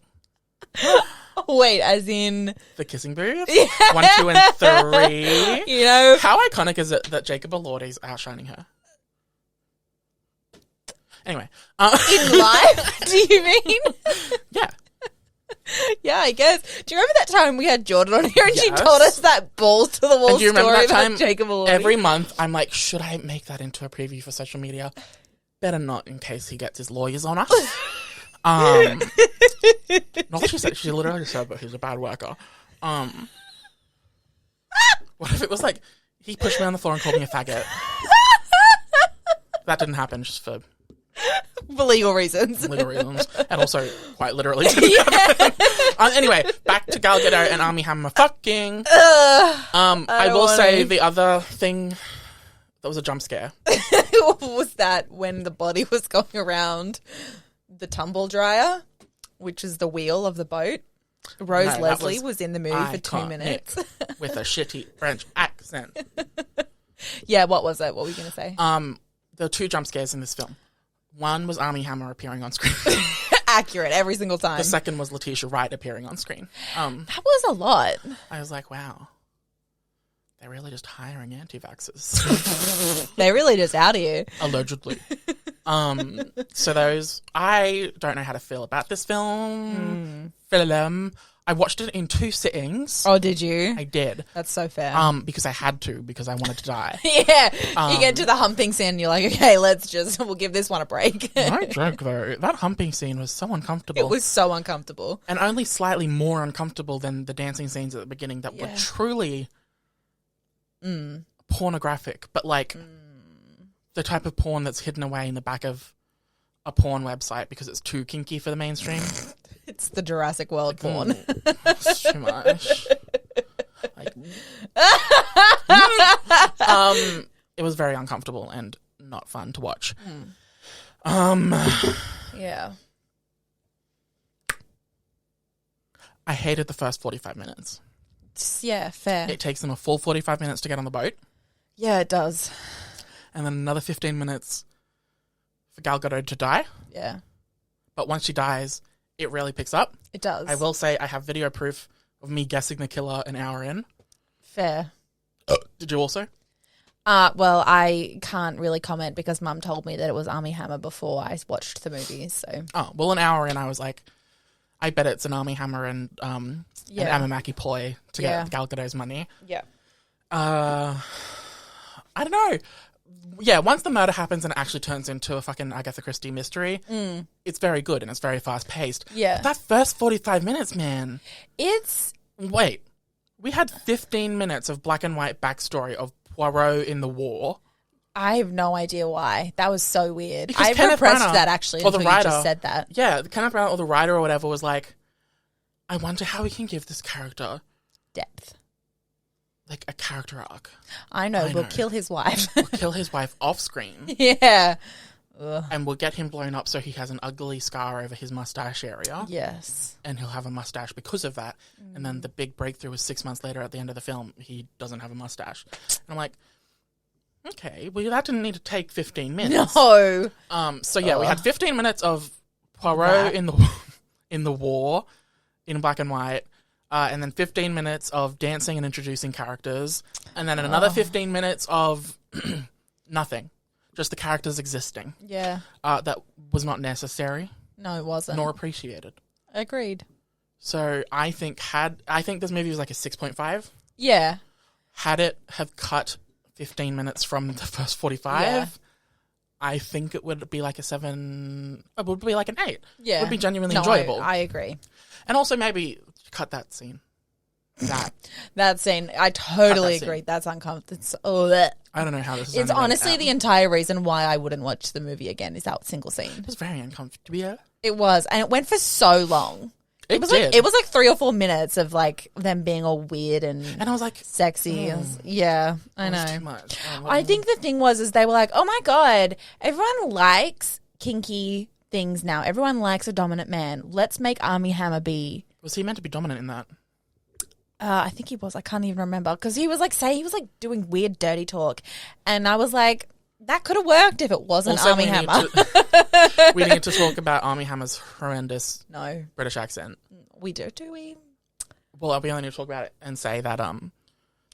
Wait, as in the kissing booth? 1, 2, and 3. You know, how iconic is it that Jacob Elordi's outshining her? Anyway, in life, do you mean? Yeah. Yeah, I guess. Do you remember that time we had Jordan on here and she Yes. told us that balls to the wall And do you remember story that time? about Jacob Elordi? Every month, I'm like, should I make that into a preview for social media? Better not, in case he gets his lawyers on us. Not that she literally said, but he's a bad worker. What if it was like he pushed me on the floor and called me a faggot? That didn't happen, just for legal reasons. and also quite literally didn't happen. Anyway, back to Gal Gadot and Armie Hammer fucking. I will say the other thing that was a jump scare. Was that when the body was going around the tumble dryer, which is the wheel of the boat? Rose No, Leslie was in the movie for 2 minutes. With a shitty French accent. Yeah, what was it? What were you going to say? There were 2 jump scares in this film. One was Armie Hammer appearing on screen. Accurate every single time. The second was Letitia Wright appearing on screen. That was a lot. I was like, wow. They're really just hiring anti-vaxxers. They're really just out here. Allegedly. So those, I don't know how to feel about this film. I watched it in 2 sittings. Oh, did you? I did. That's so fair. Because I had to, because I wanted to die. Yeah. You get to the humping scene and you're like, okay, we'll give this one a break. No joke, though. That humping scene was so uncomfortable. It was so uncomfortable. And only slightly more uncomfortable than the dancing scenes at the beginning that were truly pornographic, but like the type of porn that's hidden away in the back of a porn website because it's too kinky for the mainstream. It's the Jurassic World porn. It's too much. Like, it was very uncomfortable and not fun to watch. Yeah. I hated the first 45 minutes. Yeah, fair. It takes them a full 45 minutes to get on the boat. Yeah, it does. And then another 15 minutes for Gal Gadot to die. Yeah. But once she dies, it really picks up. It does. I will say I have video proof of me guessing the killer an hour in. Fair. Did you also? Well, I can't really comment because Mum told me that it was Armie Hammer before I watched the movie, so. Oh, well, an hour in, I was like, I bet it's an Armie Hammer and an Amamaki ploy to get Gal Gadot's money. Yeah. I don't know. Yeah, once the murder happens and it actually turns into a fucking Agatha Christie mystery, it's very good and it's very fast-paced. Yeah. But that first 45 minutes, man. Wait. We had 15 minutes of black and white backstory of Poirot in the war. I have no idea why. That was so weird. Because I Kenneth repressed Branagh, that actually or the until you writer, just said that. Yeah, Kenneth Branagh or the writer or whatever was like, I wonder how we can give this character Depth. like a character arc. I know. We'll kill his wife. We'll kill his wife off screen. Yeah. And we'll get him blown up so he has an ugly scar over his mustache area. Yes. And he'll have a mustache because of that. And then the big breakthrough is 6 months later at the end of the film, he doesn't have a mustache. And I'm like, okay, well, that didn't need to take 15 minutes. No. So yeah, we had 15 minutes of Poirot in the war in black and white. And then 15 minutes of dancing and introducing characters. And then another 15 minutes of nothing. Just the characters existing. Yeah. That was not necessary. No, it wasn't. Nor appreciated. Agreed. So I think this movie was like a 6.5. Yeah. Had it have cut 15 minutes from the first 45, I think it would be like a 7. It would be like an 8. Yeah. It would be genuinely enjoyable. I agree. And also maybe cut that scene. That scene, I totally agree. That's uncomfortable. I don't know how this is. It's honestly the entire reason why I wouldn't watch the movie again is that single scene. It was very uncomfortable. It was, and it went for so long. It was like 3 or 4 minutes of like them being all weird and I was like sexy. Yeah, I know. Too much. I think the thing was they were like, oh my god, everyone likes kinky things now. Everyone likes a dominant man. Let's make Armie Hammer be Was he meant to be dominant in that? I think he was. I can't even remember because he was like doing weird dirty talk, and I was like, that could have worked if it wasn't Also, Armie Hammer. We need to talk about Armie Hammer's horrendous British accent. We do we? Well, we only need to talk about it and say that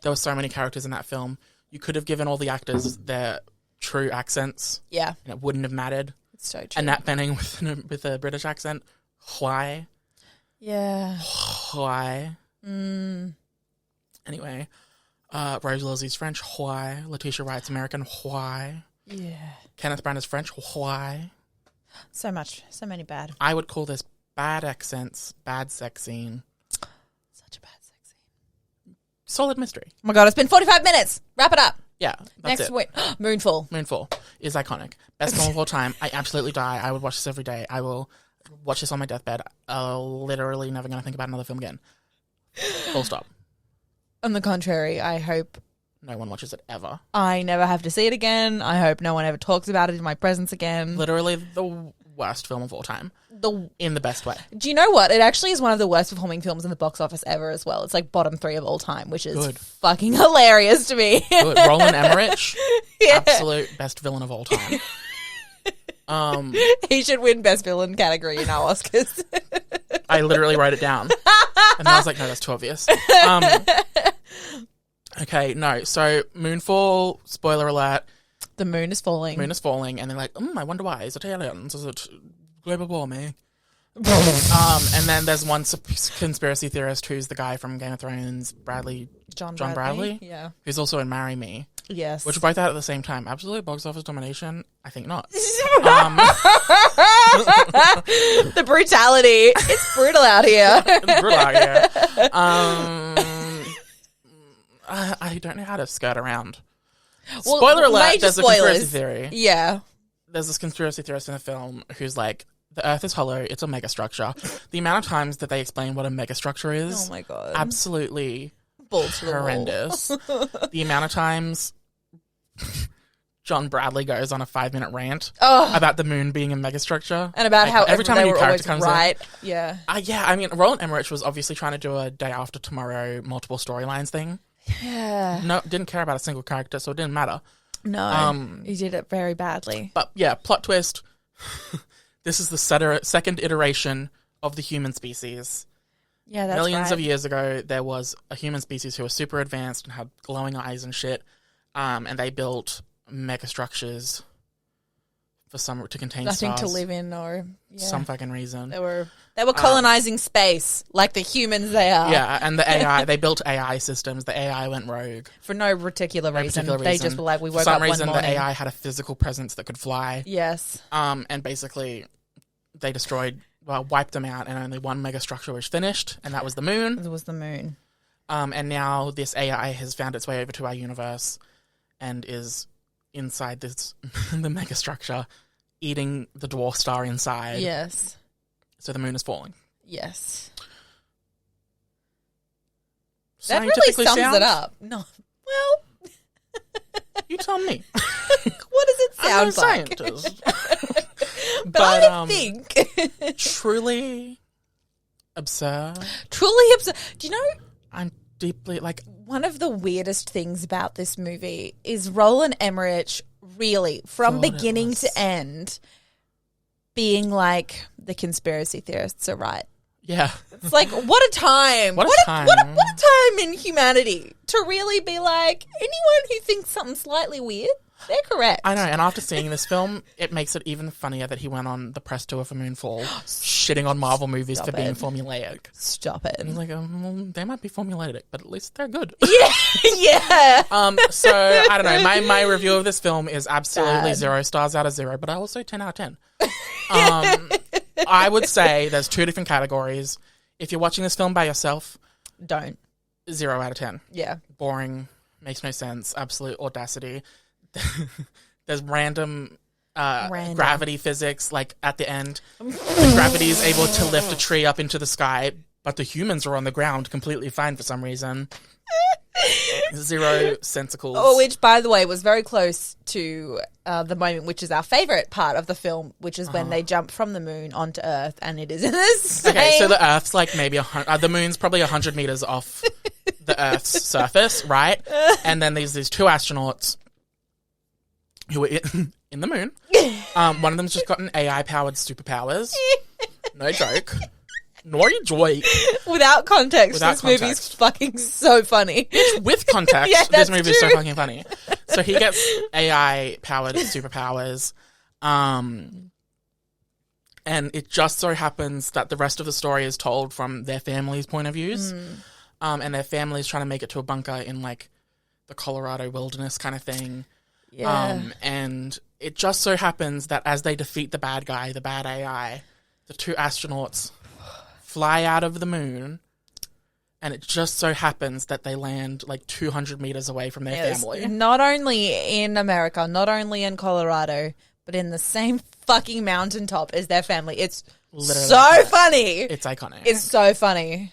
there were so many characters in that film. You could have given all the actors their true accents. Yeah, and it wouldn't have mattered. It's so true. Annette Bening with a British accent. Why? Yeah. Why? Anyway, Rose Leslie's French. Why? Letitia Wright's American. Why? Yeah. Kenneth Branagh's French. Why? So many bad. I would call this bad accents, bad sex scene. Such a bad sex scene. Solid mystery. Oh my god, it's been 45 minutes. Wrap it up. Yeah, that's Next it. week. Moonfall. Moonfall is iconic. Best film of all time. I absolutely die. I would watch this every day. I will watch this on my deathbed. Literally never going to think about another film again. Full stop. On the contrary, I hope no one watches it ever. I never have to see it again. I hope no one ever talks about it in my presence again. Literally the worst film of all time. In the best way. Do you know what? It actually is one of the worst performing films in the box office ever as well. It's like bottom 3 of all time, which is fucking hilarious to me. Good. Roland Emmerich, absolute best villain of all time. He should win best villain category in our Oscars. I literally wrote it down. And I was like, no, that's too obvious. Okay, no. So, Moonfall, spoiler alert. The moon is falling. Moon is falling, and they're like, I wonder why. Is it aliens? Is it global warming? And then there's one conspiracy theorist who's the guy from Game of Thrones, John Bradley? Yeah. Who's also in Marry Me. Yes. Which both out at the same time. Absolute box office domination? I think not. The brutality. It's brutal out here. It's brutal out here. I don't know how to skirt around. Well, spoiler alert, there's spoilers. A conspiracy theory. Yeah. There's this conspiracy theorist in the film who's like, the Earth is hollow, it's a megastructure. The amount of times that they explain what a megastructure is, oh my god, absolutely bullshit, horrendous. The amount of times John Bradley goes on a 5-minute rant about the moon being a megastructure. And about how every time a new character comes right. in. Yeah. Yeah, I mean, Roland Emmerich was obviously trying to do a Day After Tomorrow multiple storylines thing. Yeah. No, didn't care about a single character, so it didn't matter. No, he did it very badly. But yeah, plot twist. This is the second iteration of the human species. Yeah, that's Millions of years ago, there was a human species who was super advanced and had glowing eyes and shit. And they built megastructures to contain nothing stars. to live in or some fucking reason. They were colonizing space like the humans they are. Yeah, and the AI, they built AI systems. The AI went rogue for no particular reason. They just were like, we woke up one morning. For some reason, the AI had a physical presence that could fly. Yes. And basically, they wiped them out, and only one megastructure was finished, and that was the moon. It was the moon. And now this AI has found its way over to our universe and is inside the megastructure, eating the dwarf star inside. Yes. So the moon is falling. Yes. That really sums it up. No. Well. You tell me. What does it sound I'm a like? scientist. but I think. Truly absurd. Truly absurd. Do you know? I'm deeply one of the weirdest things about this movie is Roland Emmerich really, from beginning to end, being like, the conspiracy theorists are right. Yeah. It's like, what a time. What a time. What a time in humanity to really be like, anyone who thinks something slightly weird, they're correct. I know, and after seeing this film, it makes it even funnier that he went on the press tour for Moonfall, shitting on Marvel movies for being formulaic. Stop it. And he's like, well, they might be formulaic, but at least they're good. Yeah, yeah. So, I don't know, my review of this film is absolutely 0 stars out of 0, but I will say 10 out of 10. I would say there's 2 different categories. If you're watching this film by yourself, don't. 0 out of 10. Yeah. Boring, makes no sense, absolute audacity. There's random gravity physics, like at the end. The gravity is able to lift a tree up into the sky, but the humans are on the ground completely fine for some reason. Zero sensicles. Oh, which, by the way, was very close to the moment, which is our favourite part of the film, which is when they jump from the moon onto Earth, and it is in the same... Okay, so the Earth's like maybe the moon's probably 100 meters off the Earth's surface, right? And then there's these two astronauts who are in the moon. One of them's just gotten AI-powered superpowers. No joke. Nor you joy. Without context, this movie's fucking so funny. With context, Yeah, this that's movie's so true. fucking funny. So he gets AI-powered superpowers. And it just so happens that the rest of the story is told from their family's point of views. And their family's trying to make it to a bunker in, like, the Colorado wilderness kind of thing. Yeah. And it just so happens that as they defeat the bad guy, the bad AI, the two astronauts fly out of the moon, and it just so happens that they land like 200 meters away from their family. Not only in America, not only in Colorado, but in the same fucking mountaintop as their family. It's Literally so funny. It's iconic. It's so funny.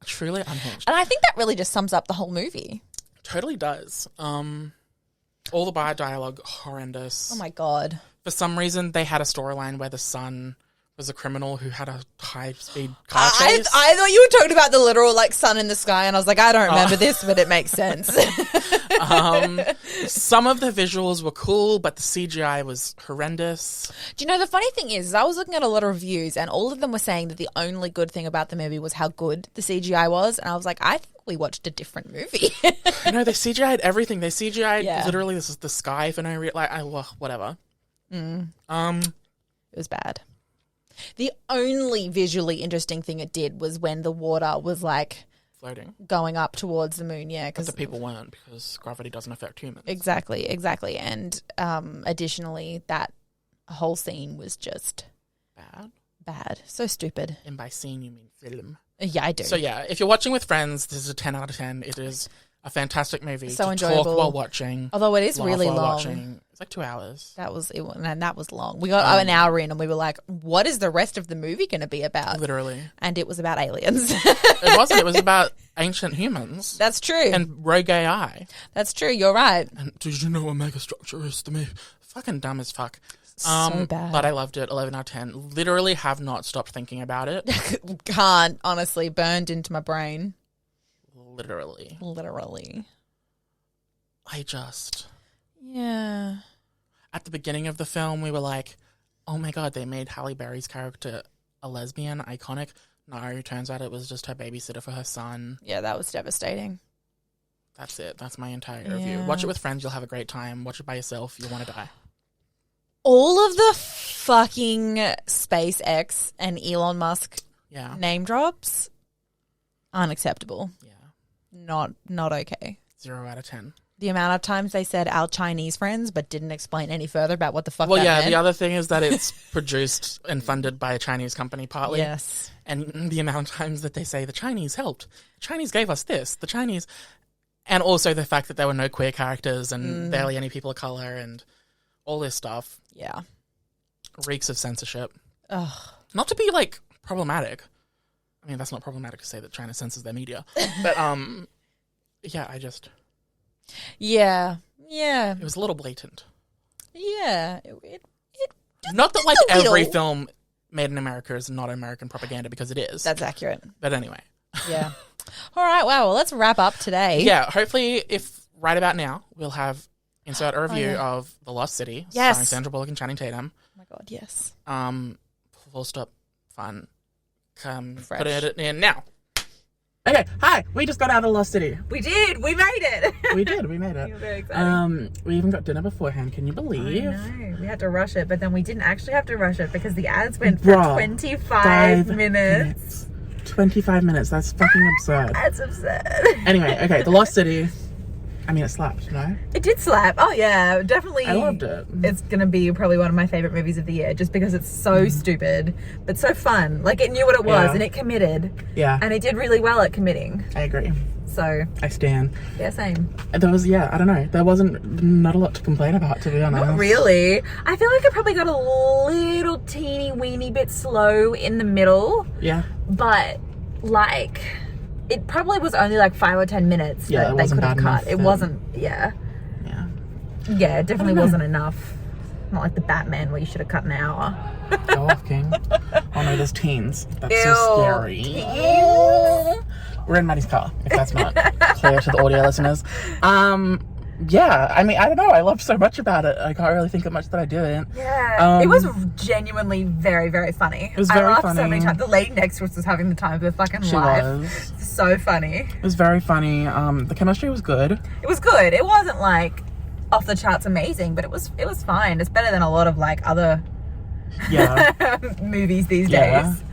Truly unhinged. And I think that really just sums up the whole movie. Totally does. All the bad dialogue, horrendous. Oh my God. For some reason, they had a storyline where the son was a criminal who had a high-speed car chase. I thought you were talking about the literal, like, sun in the sky, and I was like, I don't remember this, but it makes sense. Some of the visuals were cool, but the CGI was horrendous. Do you know, the funny thing is I was looking at a lot of reviews, and all of them were saying that the only good thing about the movie was how good the CGI was, and I was like, I think we watched a different movie. No, they CGI'd everything. They CGI'd Yeah. literally this is the sky for no reason. Like, whatever. It was bad. The only visually interesting thing it did was when the water was, like, Floating. going up towards the moon, yeah. But Cause the people weren't, because gravity doesn't affect humans. Exactly. And additionally, that whole scene was just bad. So stupid. And by scene, you mean film. Yeah, I do. So, yeah, if you're watching with friends, this is a 10 out of 10. It is a fantastic movie So to enjoyable. talk while watching. Although it is laugh really while long. watching. It's like 2 hours. That was long. We got an hour in and we were like, what is the rest of the movie going to be about? Literally. And it was about aliens. It wasn't. It was about ancient humans. That's true. And rogue AI. That's true. You're right. And did you know what megastructure is to me? Fucking dumb as fuck. So bad. But I loved it. 11 out of 10. Literally have not stopped thinking about it. Can't, honestly, burned into my brain. Literally. I just... Yeah. At the beginning of the film, we were like, oh my God, they made Halle Berry's character a lesbian, iconic. No, turns out it was just her babysitter for her son. Yeah, that was devastating. That's it. That's my entire review. Yeah. Watch it with friends. You'll have a great time. Watch it by yourself. You'll want to die. All of the fucking SpaceX and Elon Musk Yeah. name drops, unacceptable. Yeah. Not okay. 0 out of 10. The amount of times they said our Chinese friends but didn't explain any further about what the fuck Well, that yeah, meant. the other thing is that it's produced and funded by a Chinese company partly. Yes. And the amount of times that they say the Chinese helped. The Chinese gave us this. The Chinese... And also the fact that there were no queer characters and barely any people of color and all this stuff. Yeah. Reeks of censorship. Ugh. Not to be, like, problematic. I mean, that's not problematic to say that China censors their media. But, yeah, I just... Yeah. Yeah. It was a little blatant. Yeah. It Not that, like, a little. every film made in America is not American propaganda, because it is. That's accurate. But anyway. Yeah. All right. Wow. Well, let's wrap up today. Yeah, hopefully, if right about now, we'll have insert a review of The Lost City, Yes. starring Sandra Bullock and Channing Tatum. Oh my God. Yes. Full stop, fun. Fresh. Put it in now. Okay, hi. We just got out of The Lost City. We did. We made it. We did. We made it. You're very exciting. We even got dinner beforehand. Can you believe? I know. We had to rush it, but then we didn't actually have to rush it because the ads went for Bruh, 25 5 minutes. 25 minutes. That's fucking absurd. That's absurd. Anyway, okay, The Lost City. I mean, it slapped, no? It did slap. Oh, yeah. Definitely. I loved it. It's going to be probably one of my favourite movies of the year just because it's so stupid, but so fun. Like, it knew what it was Yeah. and it committed. Yeah. And it did really well at committing. I agree. So, I stand. yeah, same. There was, I don't know. There wasn't not a lot to complain about, to be honest. Not really. I feel like it probably got a little teeny weeny bit slow in the middle, Yeah. but like it probably was only like 5 or 10 minutes that they could have cut. It wasn't, yeah. Yeah, it definitely wasn't enough. Not like the Batman where you should have cut an hour. Go off, King. Oh no, there's teens. That's Ew, so scary. teens. We're in Maddie's car, if that's not clear to the audio listeners. Yeah, I mean, I don't know. I loved so much about it. I can't really think of much that I didn't. Yeah, it was genuinely very, very funny. It was very laughed funny. so many times. The lady next to us was having the time of her fucking life. So funny. It was very funny. The chemistry was good. It was good. It wasn't like off the charts amazing, but it was fine. It's better than a lot of like other movies these days.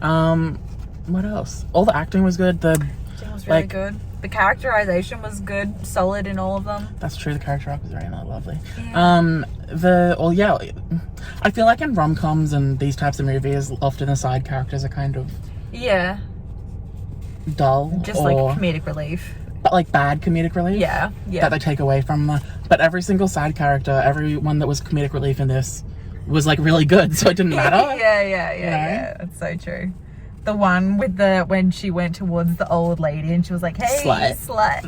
What else? All the acting was good. The acting was really good. The characterization was good, solid in all of them. That's true. The character arc was very lovely. Yeah. I feel like in rom-coms and these types of movies, often the side characters are kind of dull, just like comedic relief. But like bad comedic relief. Yeah. That they take away from. But every single side character, everyone that was comedic relief in this, was like really good. So it didn't matter. Yeah. That's so true. The one with when she went towards the old lady and she was like, "Hey, slut."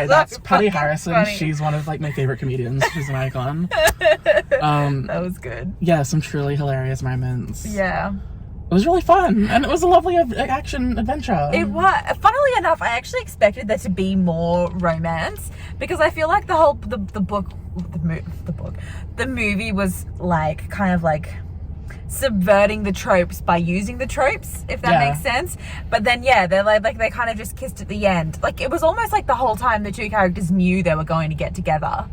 That's Patty Harrison. Funny. She's one of like my favorite comedians. She's an icon. That was good. Yeah, some truly hilarious moments. Yeah. It was really fun, and it was a lovely action adventure. It was. Funnily enough, I actually expected there to be more romance because I feel like the movie was like kind of like subverting the tropes by using the tropes, if that makes sense. But then they're like they kind of just kissed at the end. Like it was almost like the whole time the two characters knew they were going to get together,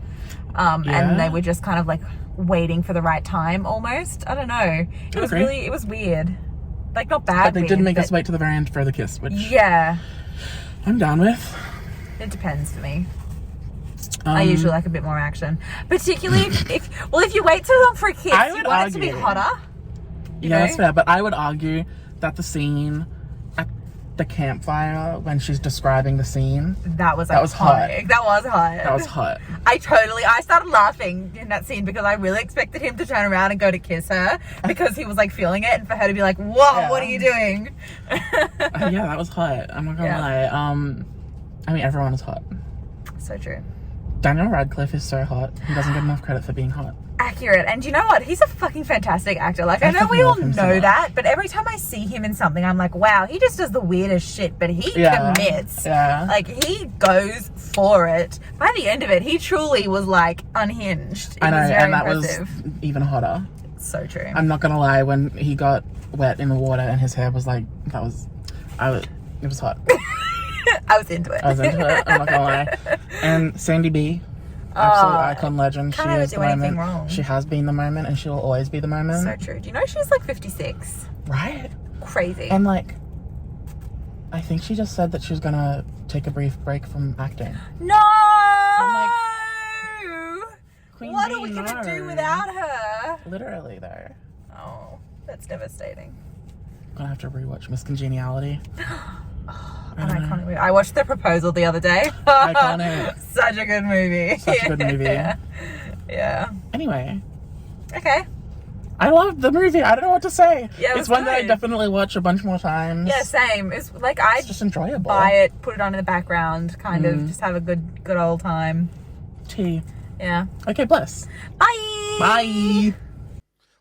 and they were just kind of like waiting for the right time almost. I don't know. It was weird. Like not bad. But they did make us wait to the very end for the kiss, which I'm down with. It depends for me. I usually like a bit more action, particularly if you wait too long for a kiss, you want it to be hotter. That's fair, but I would argue that the scene at the campfire when she's describing the scene, that was hot. That was hot. I started laughing in that scene because I really expected him to turn around and go to kiss her because he was like feeling it, and for her to be like, "Whoa, what are you doing?" That was hot. I'm not gonna lie. I mean, everyone is hot. So true. Daniel Radcliffe is so hot. He doesn't get enough credit for being hot. Accurate. And you know what? He's a fucking fantastic actor. Like, I know we all know that, but every time I see him in something, I'm like, wow, he just does the weirdest shit, but he commits. Yeah. Like, he goes for it. By the end of it, he truly was, like, unhinged. I know, and that impressive. was even hotter. So true. I'm not gonna lie, when he got wet in the water and his hair was like, it was hot. I was into it. I'm not gonna lie. And Sandy B, absolute icon legend. She is the moment. Wrong. She has been the moment, and she will always be the moment. So true. Do you know she's like 56? Right? Crazy. And like, I think she just said that she was gonna take a brief break from acting. No! I'm like, Queen what B, are we gonna do without her? Literally, though. Oh, that's devastating. I'm gonna have to rewatch Miss Congeniality. An iconic movie. I watched The Proposal the other day. Iconic. Such a good movie. Such a good movie. Yeah. Anyway. Okay. I loved the movie. I don't know what to say. Yeah, it's one that I definitely watch a bunch more times. Yeah, same. It's like it's just enjoyable. Buy it, put it on in the background, kind of just have a good old time. Tea. Yeah. Okay, bless. Bye. Bye.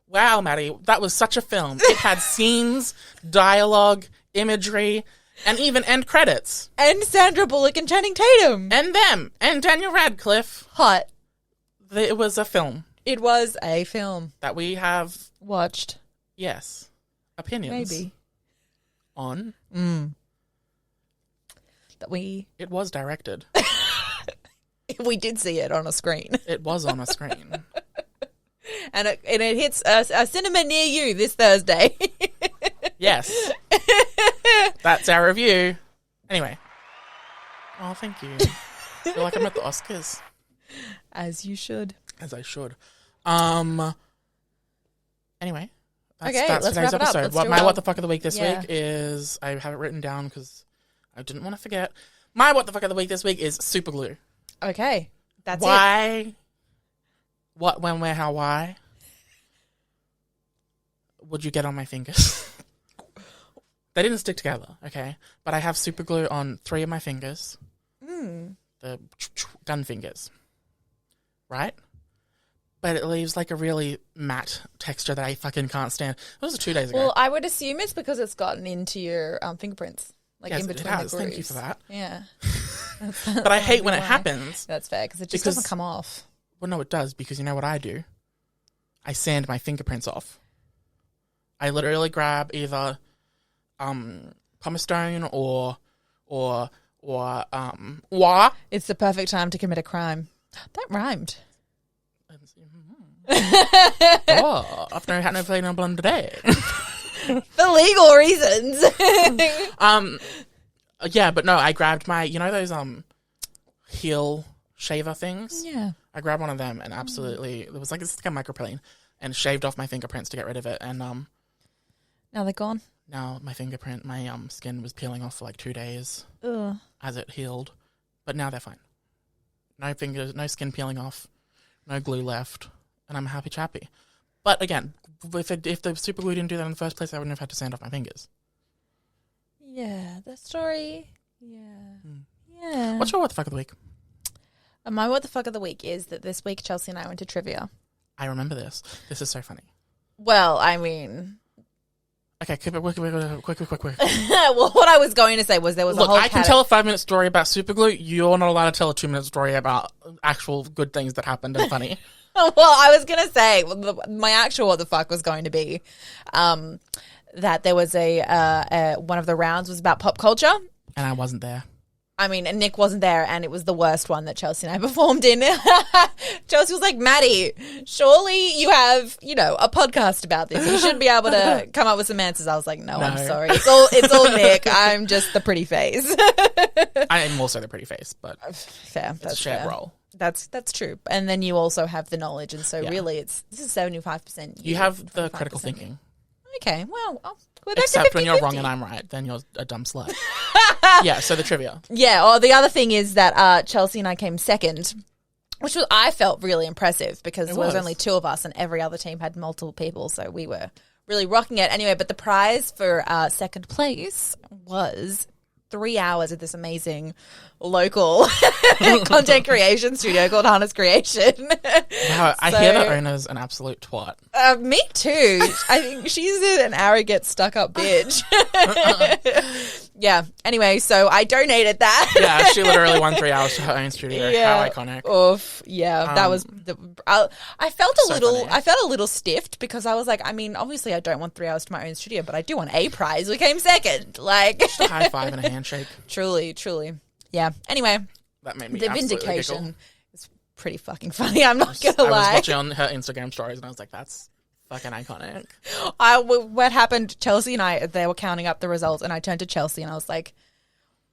Wow, Maddie, that was such a film. It had scenes, dialogue, imagery, and even end credits. And Sandra Bullock and Channing Tatum. And them. And Daniel Radcliffe. Hot. It was a film. It was a film. That we have... watched. Yes. Opinions. Maybe. On. That we... It was directed. We did see it on a screen. It was on a screen. And it hits a cinema near you this Thursday. Yes. That's our review. Anyway. Oh, thank you. I feel like I'm at the Oscars. As you should. As I should. Anyway. That's let's today's wrap it up. episode. What the fuck of the week this week is... I have it written down because I didn't want to forget. My what the fuck of the week this week is super glue. Okay. That's why? What, when, where, how, why? Would you get on my fingers? They didn't stick together, okay? But I have super glue on 3 of my fingers. The gun fingers. Right? But it leaves like a really matte texture that I fucking can't stand. It was 2 days ago. Well, I would assume it's because it's gotten into your fingerprints, like Yes, in it between has. the grooves. Thank you for that. Yeah. But I hate when it happens. That's fair because it just Because- doesn't come off. Well, no, it does, because you know what I do? I sand my fingerprints off. I literally grab either pumice stone or It's the perfect time to commit a crime. That rhymed. oh, I've had no play no blonde today. For legal reasons. Yeah, but no, I grabbed my, you know those heel shaver things? Yeah. I grabbed one of them and absolutely, it was like, it's like a microplane, and shaved off my fingerprints to get rid of it. And Now they're gone. now my skin was peeling off for like 2 days Ugh. as it healed. But now they're fine. No fingers, no skin peeling off, no glue left, and I'm happy chappy. But again, if the super glue didn't do that in the first place, I wouldn't have had to sand off my fingers. Yeah, the story. Yeah. Yeah. What's your what the fuck of the week? My what the fuck of the week is that this week Chelsea and I went to trivia. I remember this. This is so funny. Well, I mean... Okay, keep it quick. well, what I was going to say was there was a Look, whole... I can tell a 5-minute story about super glue. You're not allowed to tell a 2-minute story about actual good things that happened and funny. Well, I was going to say, my actual what the fuck was going to be that there was one of the rounds was about pop culture. And I wasn't there. I mean, and Nick wasn't there, and it was the worst one that Chelsea and I performed in. Chelsea was like, Maddie, surely you have, a podcast about this. You should be able to come up with some answers. I was like, no, I'm sorry. It's all Nick. I'm just the pretty face. I am also the pretty face, but Fair. it's a That's shared fair. role. That's true. And then you also have the knowledge, and so Yeah. really this is 75%. You have the 25% critical me. thinking. Okay, well, we're back Except to when you're 50-50. wrong and I'm right, then you're a dumb slut. Yeah, so the trivia. Yeah, the other thing is that Chelsea and I came second, which I felt really impressive because there was was. only 2 of us and every other team had multiple people, so we were really rocking it. Anyway, but the prize for second place was 3 hours at this amazing local content creation studio called Harness Creation. Wow, I hear the owner's an absolute twat. Me too. I think she's an arrogant, stuck-up bitch. Yeah. Anyway, so I donated that. Yeah, she literally won 3 hours to her own studio. How iconic. Oof. Yeah, that was I felt a So little. funny. I felt a little stiffed because I was like, I mean, obviously, I don't want 3 hours to my own studio, but I do want a prize. We came second. Like, Just a high five and a handshake. truly. Yeah. Anyway, That made me the absolutely vindication giggle. is pretty fucking funny. I'm not gonna I was lie. watching on her Instagram stories and I was like, that's fucking iconic. What happened? Chelsea and I, they were counting up the results, and I turned to Chelsea and I was like,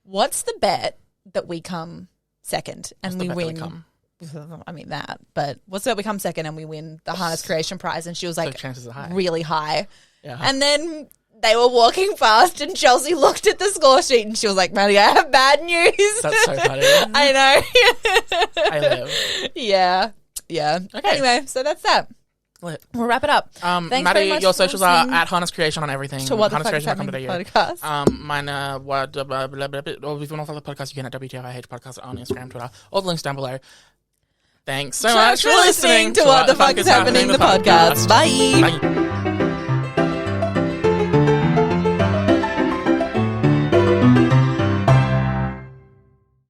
"What's the bet that we come second and What's the we bet that we win?" come? I mean that, but what's the bet we come second and we win the Harness Creation Prize? And she was So like, chances are high. really high. Yeah. And then they were walking past, and Chelsea looked at the score sheet and she was like, Maddie, I have bad news. That's so funny. I know. I live. Yeah. Okay. Anyway, so that's that. Lit. We'll wrap it up. Thanks very Maddie, much your for socials are listening at Harness Creation on everything. to What the Fuck Is Happening podcast. Mine are or if you want to follow the podcast, you can at WTF podcast on Instagram, Twitter. All the links down below. Thanks so much for listening to What the Fuck Is Happening the podcast. Bye. Bye.